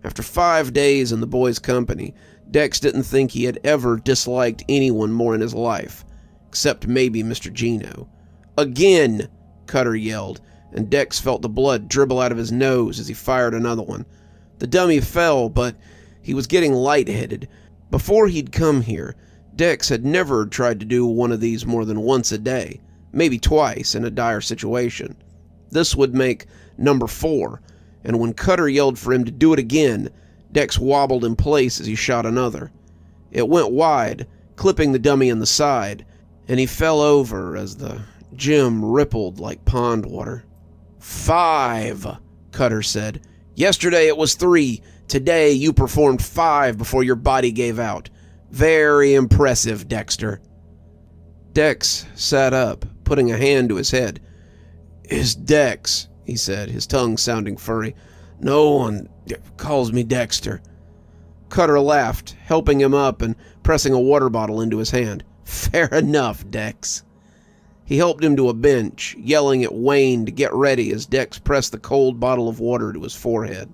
After 5 days in the boys' company, Dex didn't think he had ever disliked anyone more in his life, except maybe Mr. Gino. Again, Cutter yelled, and Dex felt the blood dribble out of his nose as he fired another one. The dummy fell, but he was getting lightheaded. Before he'd come here, Dex had never tried to do one of these more than once a day, maybe twice in a dire situation. This would make number 4, and when Cutter yelled for him to do it again, Dex wobbled in place as he shot another. It went wide, clipping the dummy in the side, and he fell over as the gym rippled like pond water. 5, Cutter said. Yesterday it was 3. Today you performed 5 before your body gave out. Very impressive, Dexter. Dex sat up, putting a hand to his head. It's Dex, he said, his tongue sounding furry. No one calls me Dexter. Cutter laughed, helping him up and pressing a water bottle into his hand. Fair enough, Dex. He helped him to a bench, yelling at Wayne to get ready as Dex pressed the cold bottle of water to his forehead.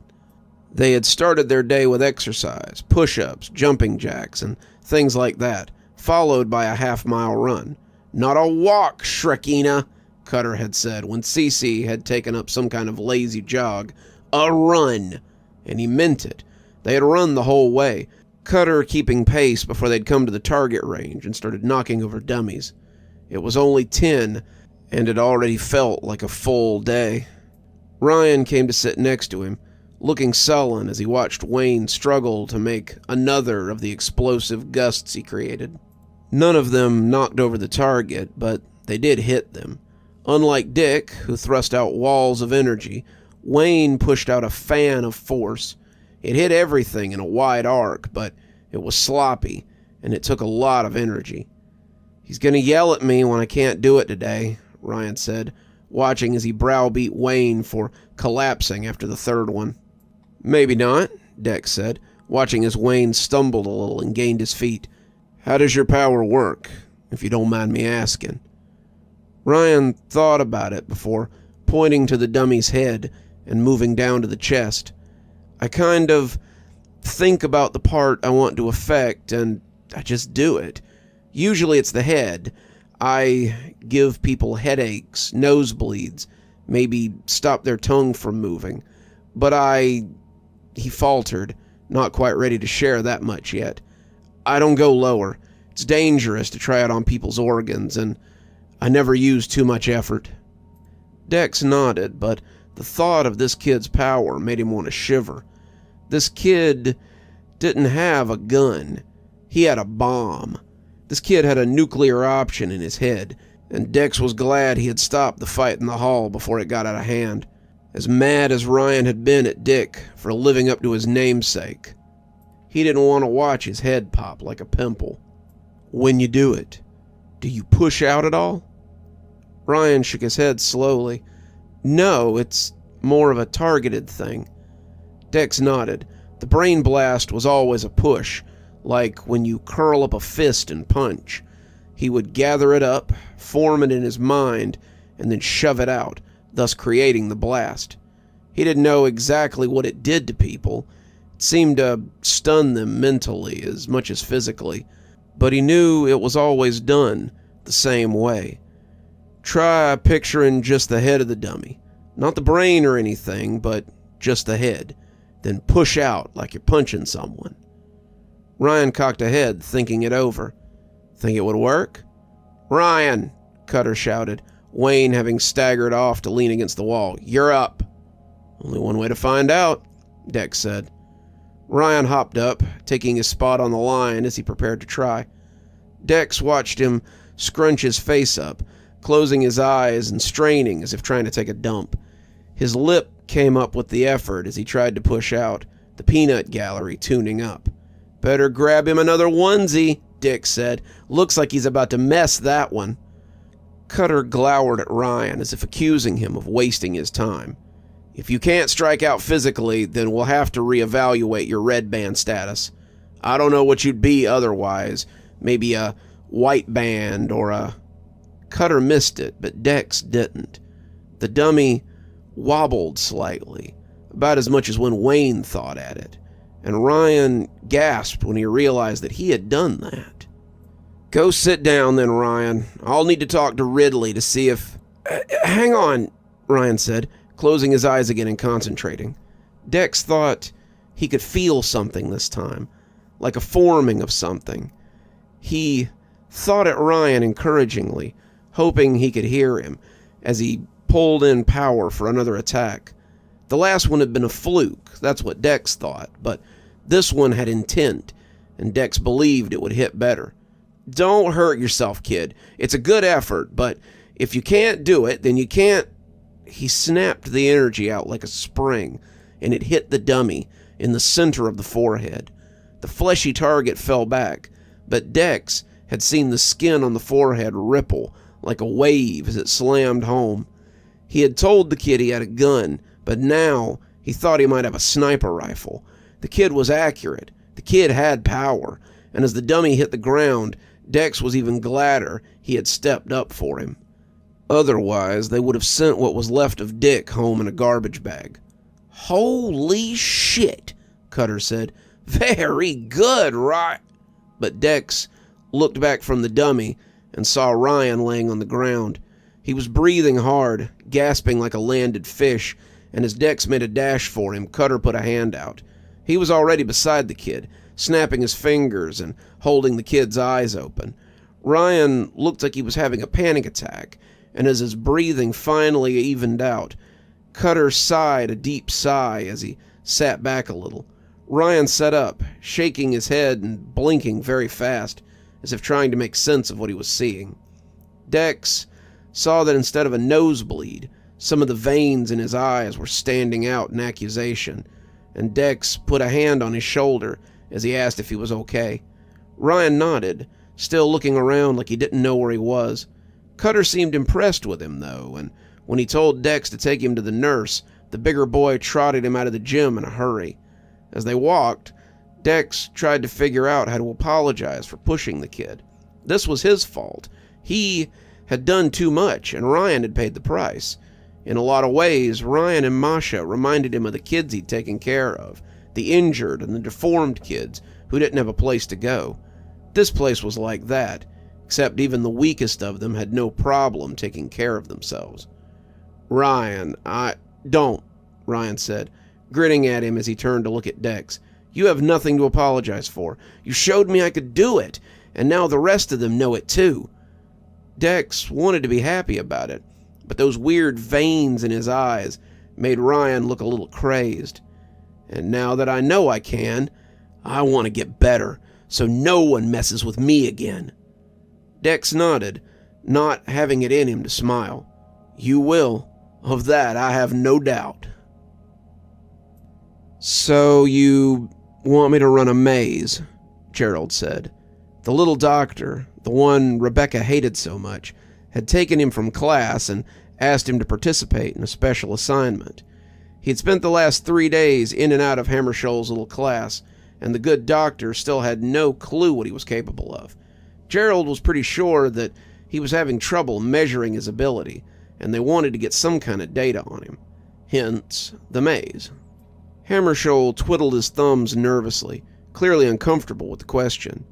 They had started their day with exercise, push-ups, jumping jacks, and things like that, followed by a half-mile run. Not a walk, Shrekina, Cutter had said when Cece had taken up some kind of lazy jog. A run. And he meant it. They had run the whole way, Cutter keeping pace before they'd come to the target range and started knocking over dummies. It was only 10, and it already felt like a full day. Ryan came to sit next to him, looking sullen as he watched Wayne struggle to make another of the explosive gusts he created. None of them knocked over the target, but they did hit them. Unlike Dick, who thrust out walls of energy, Wayne pushed out a fan of force. It hit everything in a wide arc, but it was sloppy, and it took a lot of energy. He's going to yell at me when I can't do it today, Ryan said, watching as he browbeat Wayne for collapsing after the third one. Maybe not, Dex said, watching as Wayne stumbled a little and gained his feet. How does your power work, if you don't mind me asking? Ryan thought about it before pointing to the dummy's head and moving down to the chest. I kind of think about the part I want to affect, and I just do it. Usually it's the head. I give people headaches, nosebleeds, maybe stop their tongue from moving. But he faltered, not quite ready to share that much yet. I don't go lower. It's dangerous to try it on people's organs, and I never use too much effort. Dex nodded, but the thought of this kid's power made him want to shiver. This kid didn't have a gun. He had a bomb. This kid had a nuclear option in his head, and Dex was glad he had stopped the fight in the hall before it got out of hand, as mad as Ryan had been at Dick for living up to his namesake. He didn't want to watch his head pop like a pimple. "When you do it, do you push out at all?" Ryan shook his head slowly. "No, it's more of a targeted thing." Dex nodded. The brain blast was always a push, like when you curl up a fist and punch. He would gather it up, form it in his mind, and then shove it out, thus creating the blast. He didn't know exactly what it did to people. It seemed to stun them mentally as much as physically, but he knew it was always done the same way. Try picturing just the head of the dummy. Not the brain or anything, but just the head. Then push out like you're punching someone. Ryan cocked a head, thinking it over. "Think it would work?" "Ryan!" Cutter shouted, Wayne having staggered off to lean against the wall. "You're up." "Only one way to find out," Dex said. Ryan hopped up, taking his spot on the line as he prepared to try. Dex watched him scrunch his face up, closing his eyes and straining as if trying to take a dump. His lip came up with the effort as he tried to push out, the peanut gallery tuning up. "Better grab him another onesie," Dick said. "Looks like he's about to mess that one." Cutter glowered at Ryan as if accusing him of wasting his time. "If you can't strike out physically, then we'll have to reevaluate your red band status. I don't know what you'd be otherwise. Maybe a white band or a..." Cutter missed it, but Dex didn't. The dummy wobbled slightly, about as much as when Wayne thought at it, and Ryan gasped when he realized that he had done that. "Go sit down then, Ryan. I'll need to talk to Ridley to see if..." "Hang on," Ryan said, closing his eyes again and concentrating. Dex thought he could feel something this time, like a forming of something. He thought at Ryan encouragingly, hoping he could hear him, as he pulled in power for another attack. The last one had been a fluke, that's what Dex thought, but this one had intent, and Dex believed it would hit better. "Don't hurt yourself, kid. It's a good effort, but if you can't do it, then you can't..." He snapped the energy out like a spring, and it hit the dummy in the center of the forehead. The fleshy target fell back, but Dex had seen the skin on the forehead ripple like a wave as it slammed home. He had told the kid he had a gun, but now he thought he might have a sniper rifle. The kid was accurate. The kid had power, and as the dummy hit the ground, Dex was even gladder he had stepped up for him. Otherwise, they would have sent what was left of Dick home in a garbage bag. "Holy shit," Cutter said. "Very good, right?" But Dex looked back from the dummy and saw Ryan laying on the ground. He was breathing hard, gasping like a landed fish, and as Dex made a dash for him, Cutter put a hand out. He was already beside the kid, snapping his fingers and holding the kid's eyes open. Ryan looked like he was having a panic attack, and as his breathing finally evened out, Cutter sighed a deep sigh as he sat back a little. Ryan sat up, shaking his head and blinking very fast, as if trying to make sense of what he was seeing. Dex saw that instead of a nosebleed, some of the veins in his eyes were standing out in accusation, and Dex put a hand on his shoulder as he asked if he was okay. Ryan nodded, still looking around like he didn't know where he was. Cutter seemed impressed with him, though, and when he told Dex to take him to the nurse, the bigger boy trotted him out of the gym in a hurry. As they walked, Dex tried to figure out how to apologize for pushing the kid. This was his fault. He had done too much, and Ryan had paid the price. In a lot of ways, Ryan and Masha reminded him of the kids he'd taken care of, the injured and the deformed kids who didn't have a place to go. This place was like that, except even the weakest of them had no problem taking care of themselves. "Ryan, don't," Ryan said, grinning at him as he turned to look at Dex. "You have nothing to apologize for. You showed me I could do it, and now the rest of them know it too." Dex wanted to be happy about it, but those weird veins in his eyes made Ryan look a little crazed. "And now that I know I can, I want to get better, so no one messes with me again." Dex nodded, not having it in him to smile. "You will. Of that I have no doubt." "So you want me to run a maze?" Gerald said. The little doctor, the one Rebecca hated so much, had taken him from class and asked him to participate in a special assignment. He had spent the last 3 days in and out of Hammershoal's little class, and the good doctor still had no clue what he was capable of. Gerald was pretty sure that he was having trouble measuring his ability, and they wanted to get some kind of data on him. Hence, the maze. Hammershoal twiddled his thumbs nervously, clearly uncomfortable with the question.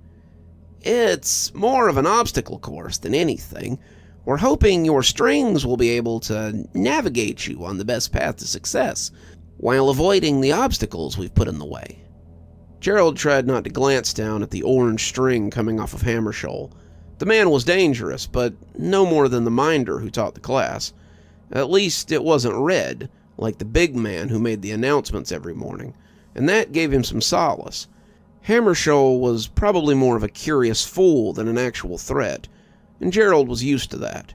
"It's more of an obstacle course than anything. We're hoping your strings will be able to navigate you on the best path to success, while avoiding the obstacles we've put in the way." Gerald tried not to glance down at the orange string coming off of Hammershoal. The man was dangerous, but no more than the minder who taught the class. At least it wasn't red, like the big man who made the announcements every morning, and that gave him some solace. Hammershoal was probably more of a curious fool than an actual threat, and Gerald was used to that.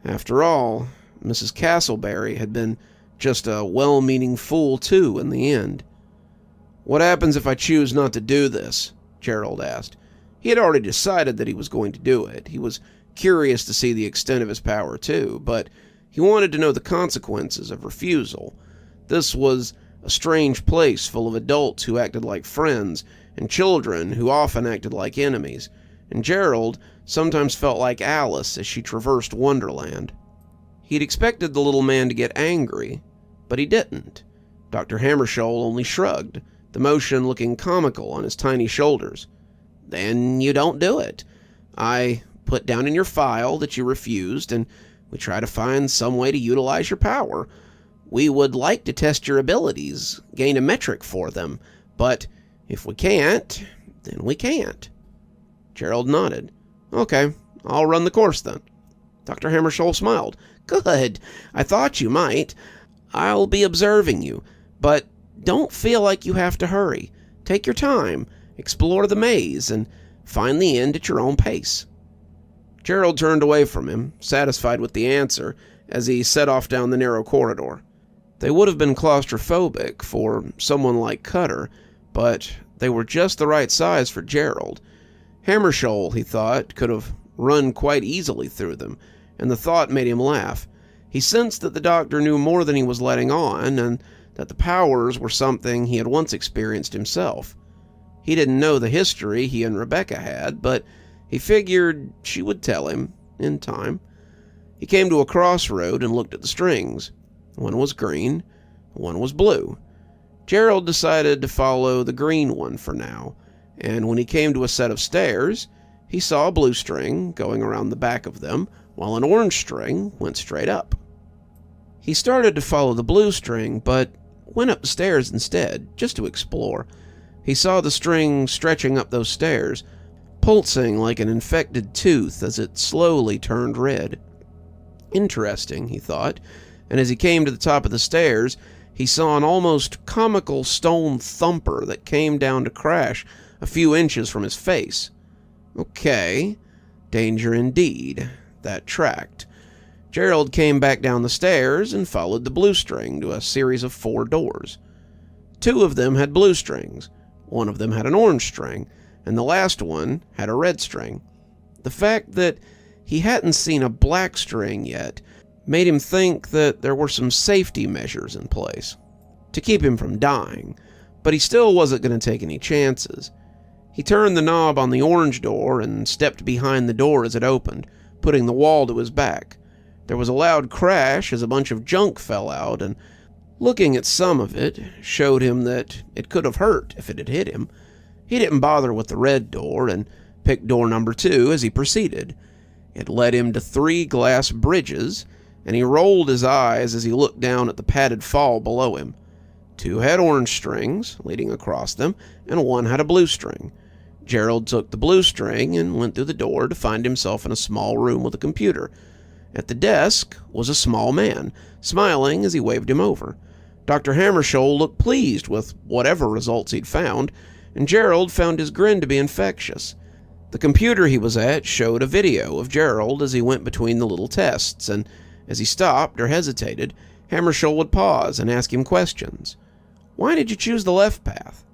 After all, Mrs. Castleberry had been just a well-meaning fool too in the end. "What happens if I choose not to do this?" Gerald asked. He had already decided that he was going to do it. He was curious to see the extent of his power too, but he wanted to know the consequences of refusal. This was a strange place full of adults who acted like friends, and children who often acted like enemies, and Gerald sometimes felt like Alice as she traversed Wonderland. He'd expected the little man to get angry, but he didn't. Dr. Hammershoal only shrugged, the motion looking comical on his tiny shoulders. "Then you don't do it. I put down in your file that you refused, and we try to find some way to utilize your power. We would like to test your abilities, gain a metric for them, but if we can't, then we can't." Gerald nodded. "Okay, I'll run the course then." Dr. Hammershoal smiled. "Good. I thought you might. I'll be observing you, but don't feel like you have to hurry. Take your time, explore the maze, and find the end at your own pace." Gerald turned away from him, satisfied with the answer, as he set off down the narrow corridor. They would have been claustrophobic for someone like Cutter, but they were just the right size for Gerald. Hammershoal, he thought, could have run quite easily through them, and the thought made him laugh. He sensed that the doctor knew more than he was letting on, and that the powers were something he had once experienced himself. He didn't know the history he and Rebecca had, but he figured she would tell him in time. He came to a crossroad and looked at the strings. One was green, one was blue. Gerald decided to follow the green one for now, and when he came to a set of stairs, he saw a blue string going around the back of them, while an orange string went straight up. He started to follow the blue string, but went up the stairs instead, just to explore. He saw the string stretching up those stairs, pulsing like an infected tooth as it slowly turned red. Interesting, he thought, and as he came to the top of the stairs, he saw an almost comical stone thumper that came down to crash a few inches from his face. Okay, danger indeed. That tracked. Gerald came back down the stairs and followed the blue string to a series of 4 doors. 2 of them had blue strings, 1 of them had an orange string, and the last one had a red string. The fact that he hadn't seen a black string yet made him think that there were some safety measures in place to keep him from dying, but he still wasn't going to take any chances. He turned the knob on the orange door and stepped behind the door as it opened, putting the wall to his back. There was a loud crash as a bunch of junk fell out, and looking at some of it showed him that it could have hurt if it had hit him. He didn't bother with the red door and picked door number 2 as he proceeded. It led him to 3 glass bridges, and he rolled his eyes as he looked down at the padded fall below him. 2 had orange strings leading across them, and 1 had a blue string. Gerald took the blue string and went through the door to find himself in a small room with a computer. At the desk was a small man, smiling as he waved him over. Dr. Hammershoal looked pleased with whatever results he'd found, and Gerald found his grin to be infectious. The computer he was at showed a video of Gerald as he went between the little tests, and as he stopped or hesitated, Hammarskjöld would pause and ask him questions. "Why did you choose the left path?"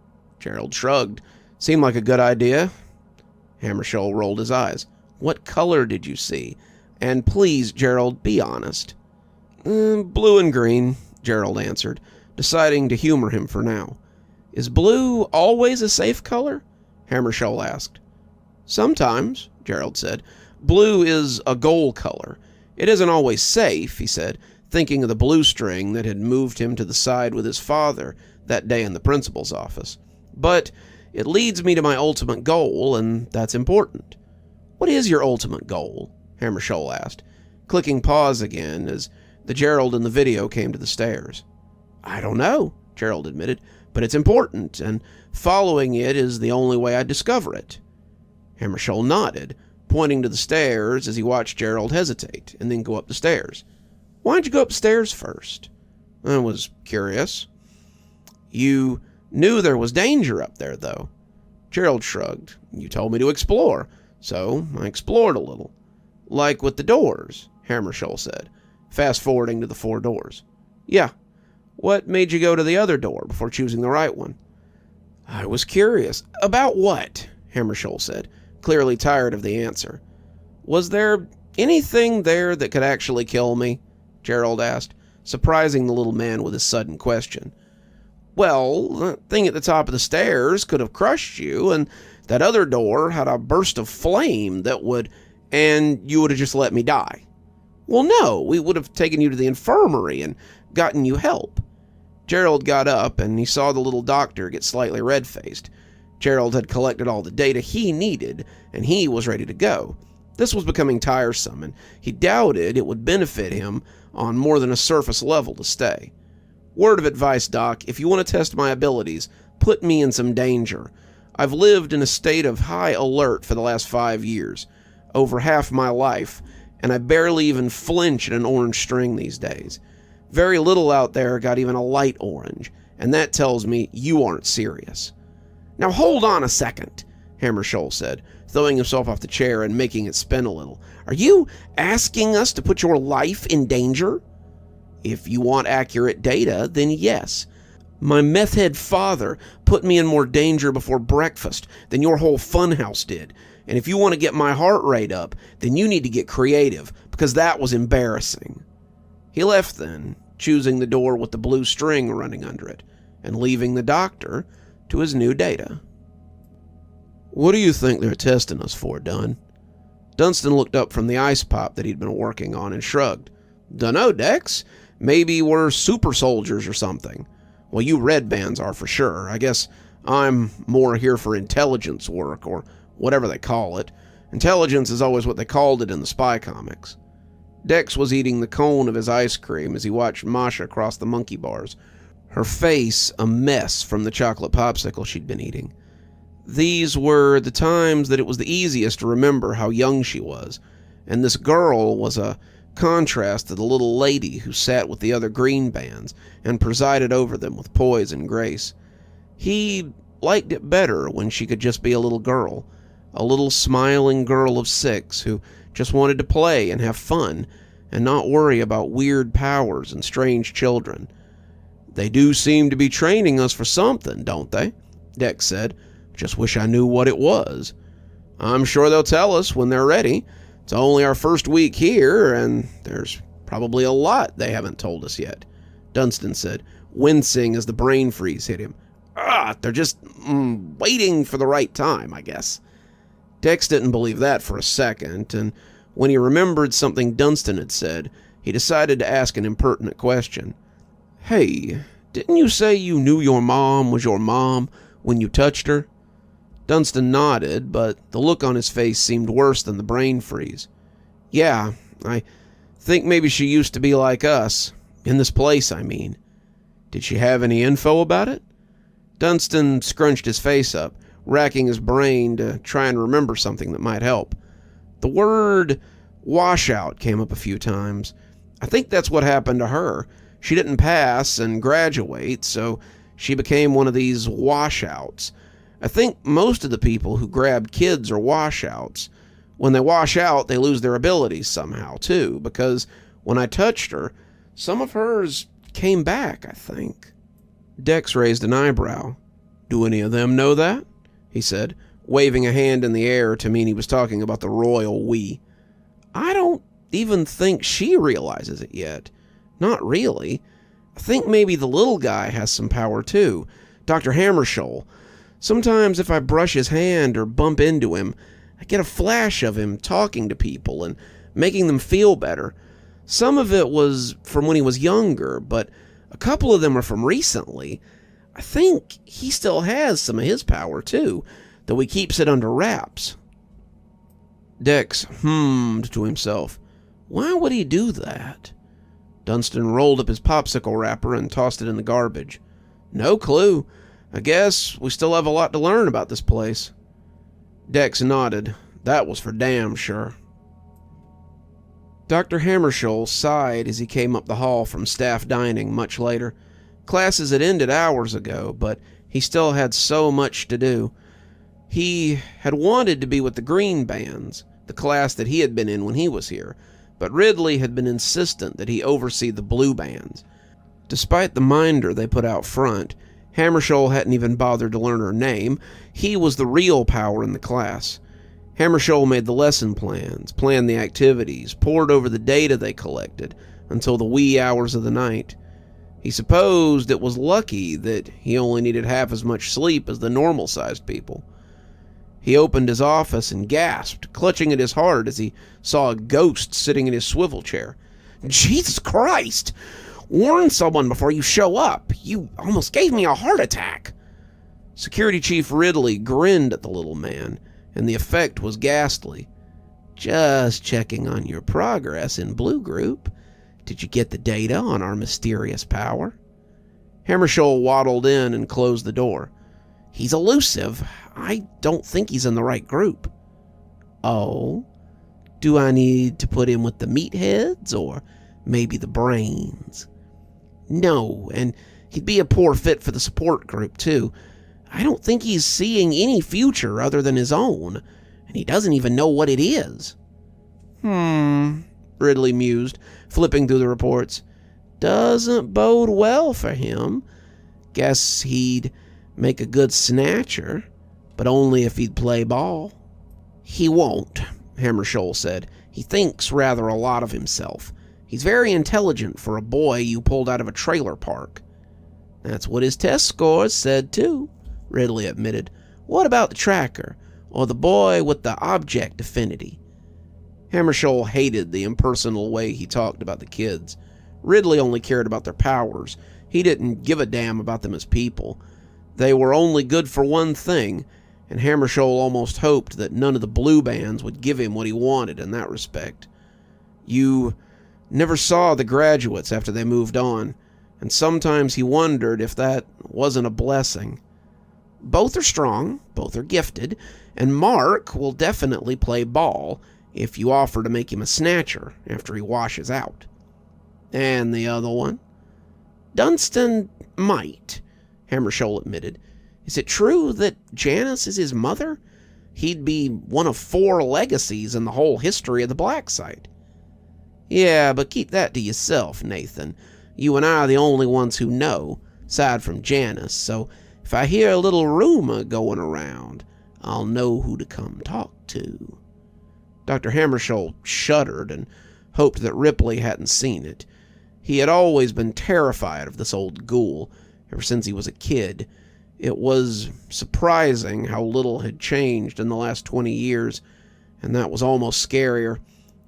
Gerald shrugged. "Seemed like a good idea." Hammarskjöld rolled his eyes. "What color did you see? And please, Gerald, be honest." Blue and green," Gerald answered, deciding to humor him for now. "Is blue always a safe color?" Hammarskjöld asked. "Sometimes," Gerald said. "Blue is a goal color. It isn't always safe," he said, thinking of the blue string that had moved him to the side with his father that day in the principal's office. "But it leads me to my ultimate goal, and that's important." "What is your ultimate goal?" Hammarskjöld asked, clicking pause again as the Gerald in the video came to the stairs. "I don't know," Gerald admitted, "but it's important, and following it is the only way I discover it." Hammarskjöld nodded, pointing to the stairs as he watched Gerald hesitate and then go up the stairs. "Why'd you go upstairs first?" "I was curious." "You knew there was danger up there, though." Gerald shrugged. "You told me to explore, so I explored a little." "Like with the doors," Hammarskjöld said, fast-forwarding to the 4 doors. "Yeah. What made you go to the other door before choosing the right one?" "I was curious." "About what?" Hammarskjöld said, clearly tired of the answer. "Was there anything there that could actually kill me?" Gerald asked, surprising the little man with his sudden question. "Well, the thing at the top of the stairs could have crushed you, and that other door had a burst of flame that would, and you would have just let me die." "Well, no, we would have taken you to the infirmary and gotten you help." Gerald got up, and he saw the little doctor get slightly red-faced. Gerald had collected all the data he needed, and he was ready to go. This was becoming tiresome, and he doubted it would benefit him on more than a surface level to stay. "Word of advice, Doc, if you want to test my abilities, put me in some danger. I've lived in a state of high alert for the last 5 years, over half my life, and I barely even flinch at an orange string these days. Very little out there got even a light orange, and that tells me you aren't serious." "Now hold on a second," Hammarskjöld said, throwing himself off the chair and making it spin a little. "Are you asking us to put your life in danger?" "If you want accurate data, then yes. My meth-head father put me in more danger before breakfast than your whole funhouse did. And if you want to get my heart rate up, then you need to get creative, because that was embarrassing." He left then, choosing the door with the blue string running under it, and leaving the doctor to his new data. "What do you think they're testing us for, Dunn?" Dunstan looked up from the ice pop that he'd been working on and shrugged. "Dunno, Dex. Maybe we're super soldiers or something. Well, you red bands are for sure. I guess I'm more here for intelligence work, or whatever they call it. Intelligence is always what they called it in the spy comics." Dex was eating the cone of his ice cream as he watched Masha cross the monkey bars, her face a mess from the chocolate popsicle she'd been eating. These were the times that it was the easiest to remember how young she was, and this girl was a contrast to the little lady who sat with the other green bands and presided over them with poise and grace. He liked it better when she could just be a little girl, a little smiling girl of 6 who just wanted to play and have fun and not worry about weird powers and strange children. "They do seem to be training us for something, don't they?" Dex said. "Just wish I knew what it was." "I'm sure they'll tell us when they're ready. It's only our first week here, and there's probably a lot they haven't told us yet," Dunstan said, wincing as the brain freeze hit him. They're just waiting for the right time, I guess." Dex didn't believe that for a second, and when he remembered something Dunstan had said, he decided to ask an impertinent question. "Hey, didn't you say you knew your mom was your mom when you touched her?" Dunstan nodded, but the look on his face seemed worse than the brain freeze. "Yeah, I think maybe she used to be like us. In this place, I mean." "Did she have any info about it?" Dunstan scrunched his face up, racking his brain to try and remember something that might help. The word washout came up a few times. I think that's what happened to her. She didn't pass and graduate, so she became one of these washouts. I think most of the people who grab kids are washouts. When they wash out, they lose their abilities somehow, too, because when I touched her, some of hers came back, I think. Dex raised an eyebrow. Do any of them know that? He said, waving a hand in the air to mean he was talking about the royal we. I don't even think she realizes it yet. Not really. I think maybe the little guy has some power too. Dr. Hammershoal. Sometimes if I brush his hand or bump into him, I get a flash of him talking to people and making them feel better. Some of it was from when he was younger, but a couple of them are from recently. I think he still has some of his power too, though he keeps it under wraps. Dex hummed to himself. Why would he do that? Dunstan rolled up his popsicle wrapper and tossed it in the garbage. No clue. I guess we still have a lot to learn about this place. Dex nodded. That was for damn sure. Dr. Hammershoal sighed as he came up the hall from staff dining much later. Classes had ended hours ago, but he still had so much to do. He had wanted to be with the Green Bands, the class that he had been in when he was here, but Ridley had been insistent that he oversee the Blue Bands. Despite the minder they put out front, Hammershoal hadn't even bothered to learn her name. He was the real power in the class. Hammershoal made the lesson plans, planned the activities, pored over the data they collected until the wee hours of the night. He supposed it was lucky that he only needed half as much sleep as the normal-sized people. He opened his office and gasped, clutching at his heart as he saw a ghost sitting in his swivel chair. Jesus Christ! Warn someone before you show up. You almost gave me a heart attack. Security Chief Ridley grinned at the little man, and the effect was ghastly. Just checking on your progress in Blue Group. Did you get the data on our mysterious power? Hammershoal waddled in and closed the door. He's elusive. I don't think he's in the right group. Oh? Do I need to put him with the meatheads or maybe the brains? No, and he'd be a poor fit for the support group, too. I don't think he's seeing any future other than his own, and he doesn't even know what it is. Ridley mused, flipping through the reports. Doesn't bode well for him. Guess he'd make a good snatcher, but only if he'd play ball. He won't, Hammershoal said. He thinks rather a lot of himself. He's very intelligent for a boy you pulled out of a trailer park. That's what his test scores said, too, Ridley admitted. What about the tracker, or the boy with the object affinity? Hammershoal hated the impersonal way he talked about the kids. Ridley only cared about their powers. He didn't give a damn about them as people. They were only good for one thing, and Hammershoal almost hoped that none of the Blue Bands would give him what he wanted in that respect. You never saw the graduates after they moved on, and sometimes he wondered if that wasn't a blessing. Both are strong, both are gifted, and Mark will definitely play ball if you offer to make him a snatcher after he washes out. And the other one? Dunstan might, Hammershoal admitted. Is it true that Janice is his mother? He'd be one of 4 legacies in the whole history of the Blacksite. Yeah, but keep that to yourself, Nathan. You and I are the only ones who know, aside from Janice, so if I hear a little rumor going around, I'll know who to come talk to. Dr. Hammershoal shuddered and hoped that Ripley hadn't seen it. He had always been terrified of this old ghoul, ever since he was a kid. It was surprising how little had changed in the last 20 years, and that was almost scarier.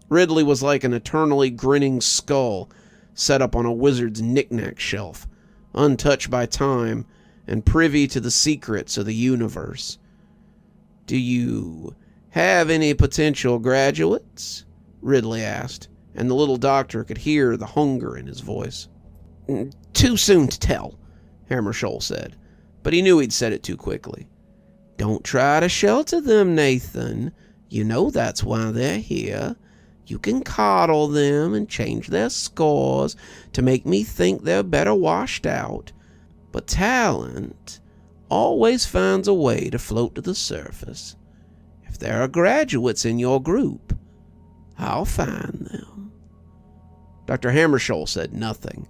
Ridley was like an eternally grinning skull set up on a wizard's knick-knack shelf, untouched by time and privy to the secrets of the universe. Do you have any potential graduates? Ridley asked, and the little doctor could hear the hunger in his voice. Too soon to tell, Hammershoal said, but he knew he'd said it too quickly. Don't try to shelter them, Nathan. You know that's why they're here. You can coddle them and change their scores to make me think they're better washed out. But talent, always finds a way to float to the surface. If there are graduates in your group, I'll find them." Dr. Hammarskjöld said nothing.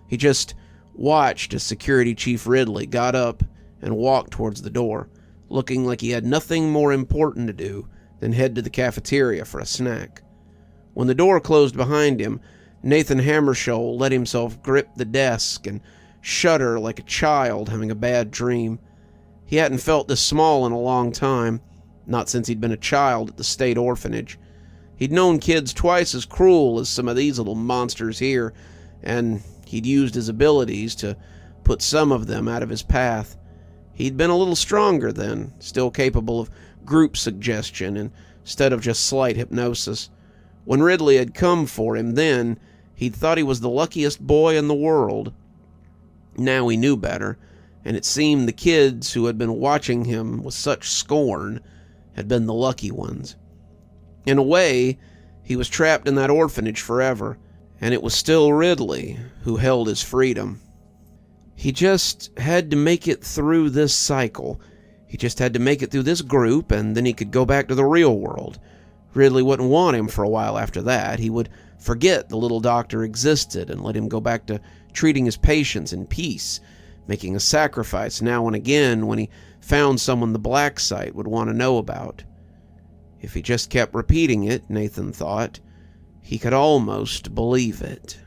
He just watched as Security Chief Ridley got up and walked towards the door, looking like he had nothing more important to do than head to the cafeteria for a snack. When the door closed behind him, Nathan Hammarskjöld let himself grip the desk and shudder like a child having a bad dream. He hadn't felt this small in a long time, not since he'd been a child at the state orphanage. He'd known kids twice as cruel as some of these little monsters here, and he'd used his abilities to put some of them out of his path. He'd been a little stronger then, still capable of group suggestion instead of just slight hypnosis. When Ridley had come for him then, he'd thought he was the luckiest boy in the world. Now he knew better, and it seemed the kids who had been watching him with such scorn had been the lucky ones. In a way, he was trapped in that orphanage forever, and it was still Ridley who held his freedom. He just had to make it through this cycle. He just had to make it through this group, and then he could go back to the real world. Ridley wouldn't want him for a while after that. He would forget the little doctor existed and let him go back to treating his patients in peace, making a sacrifice now and again when he found someone the Blacksite would want to know about. If he just kept repeating it, Nathan thought, he could almost believe it.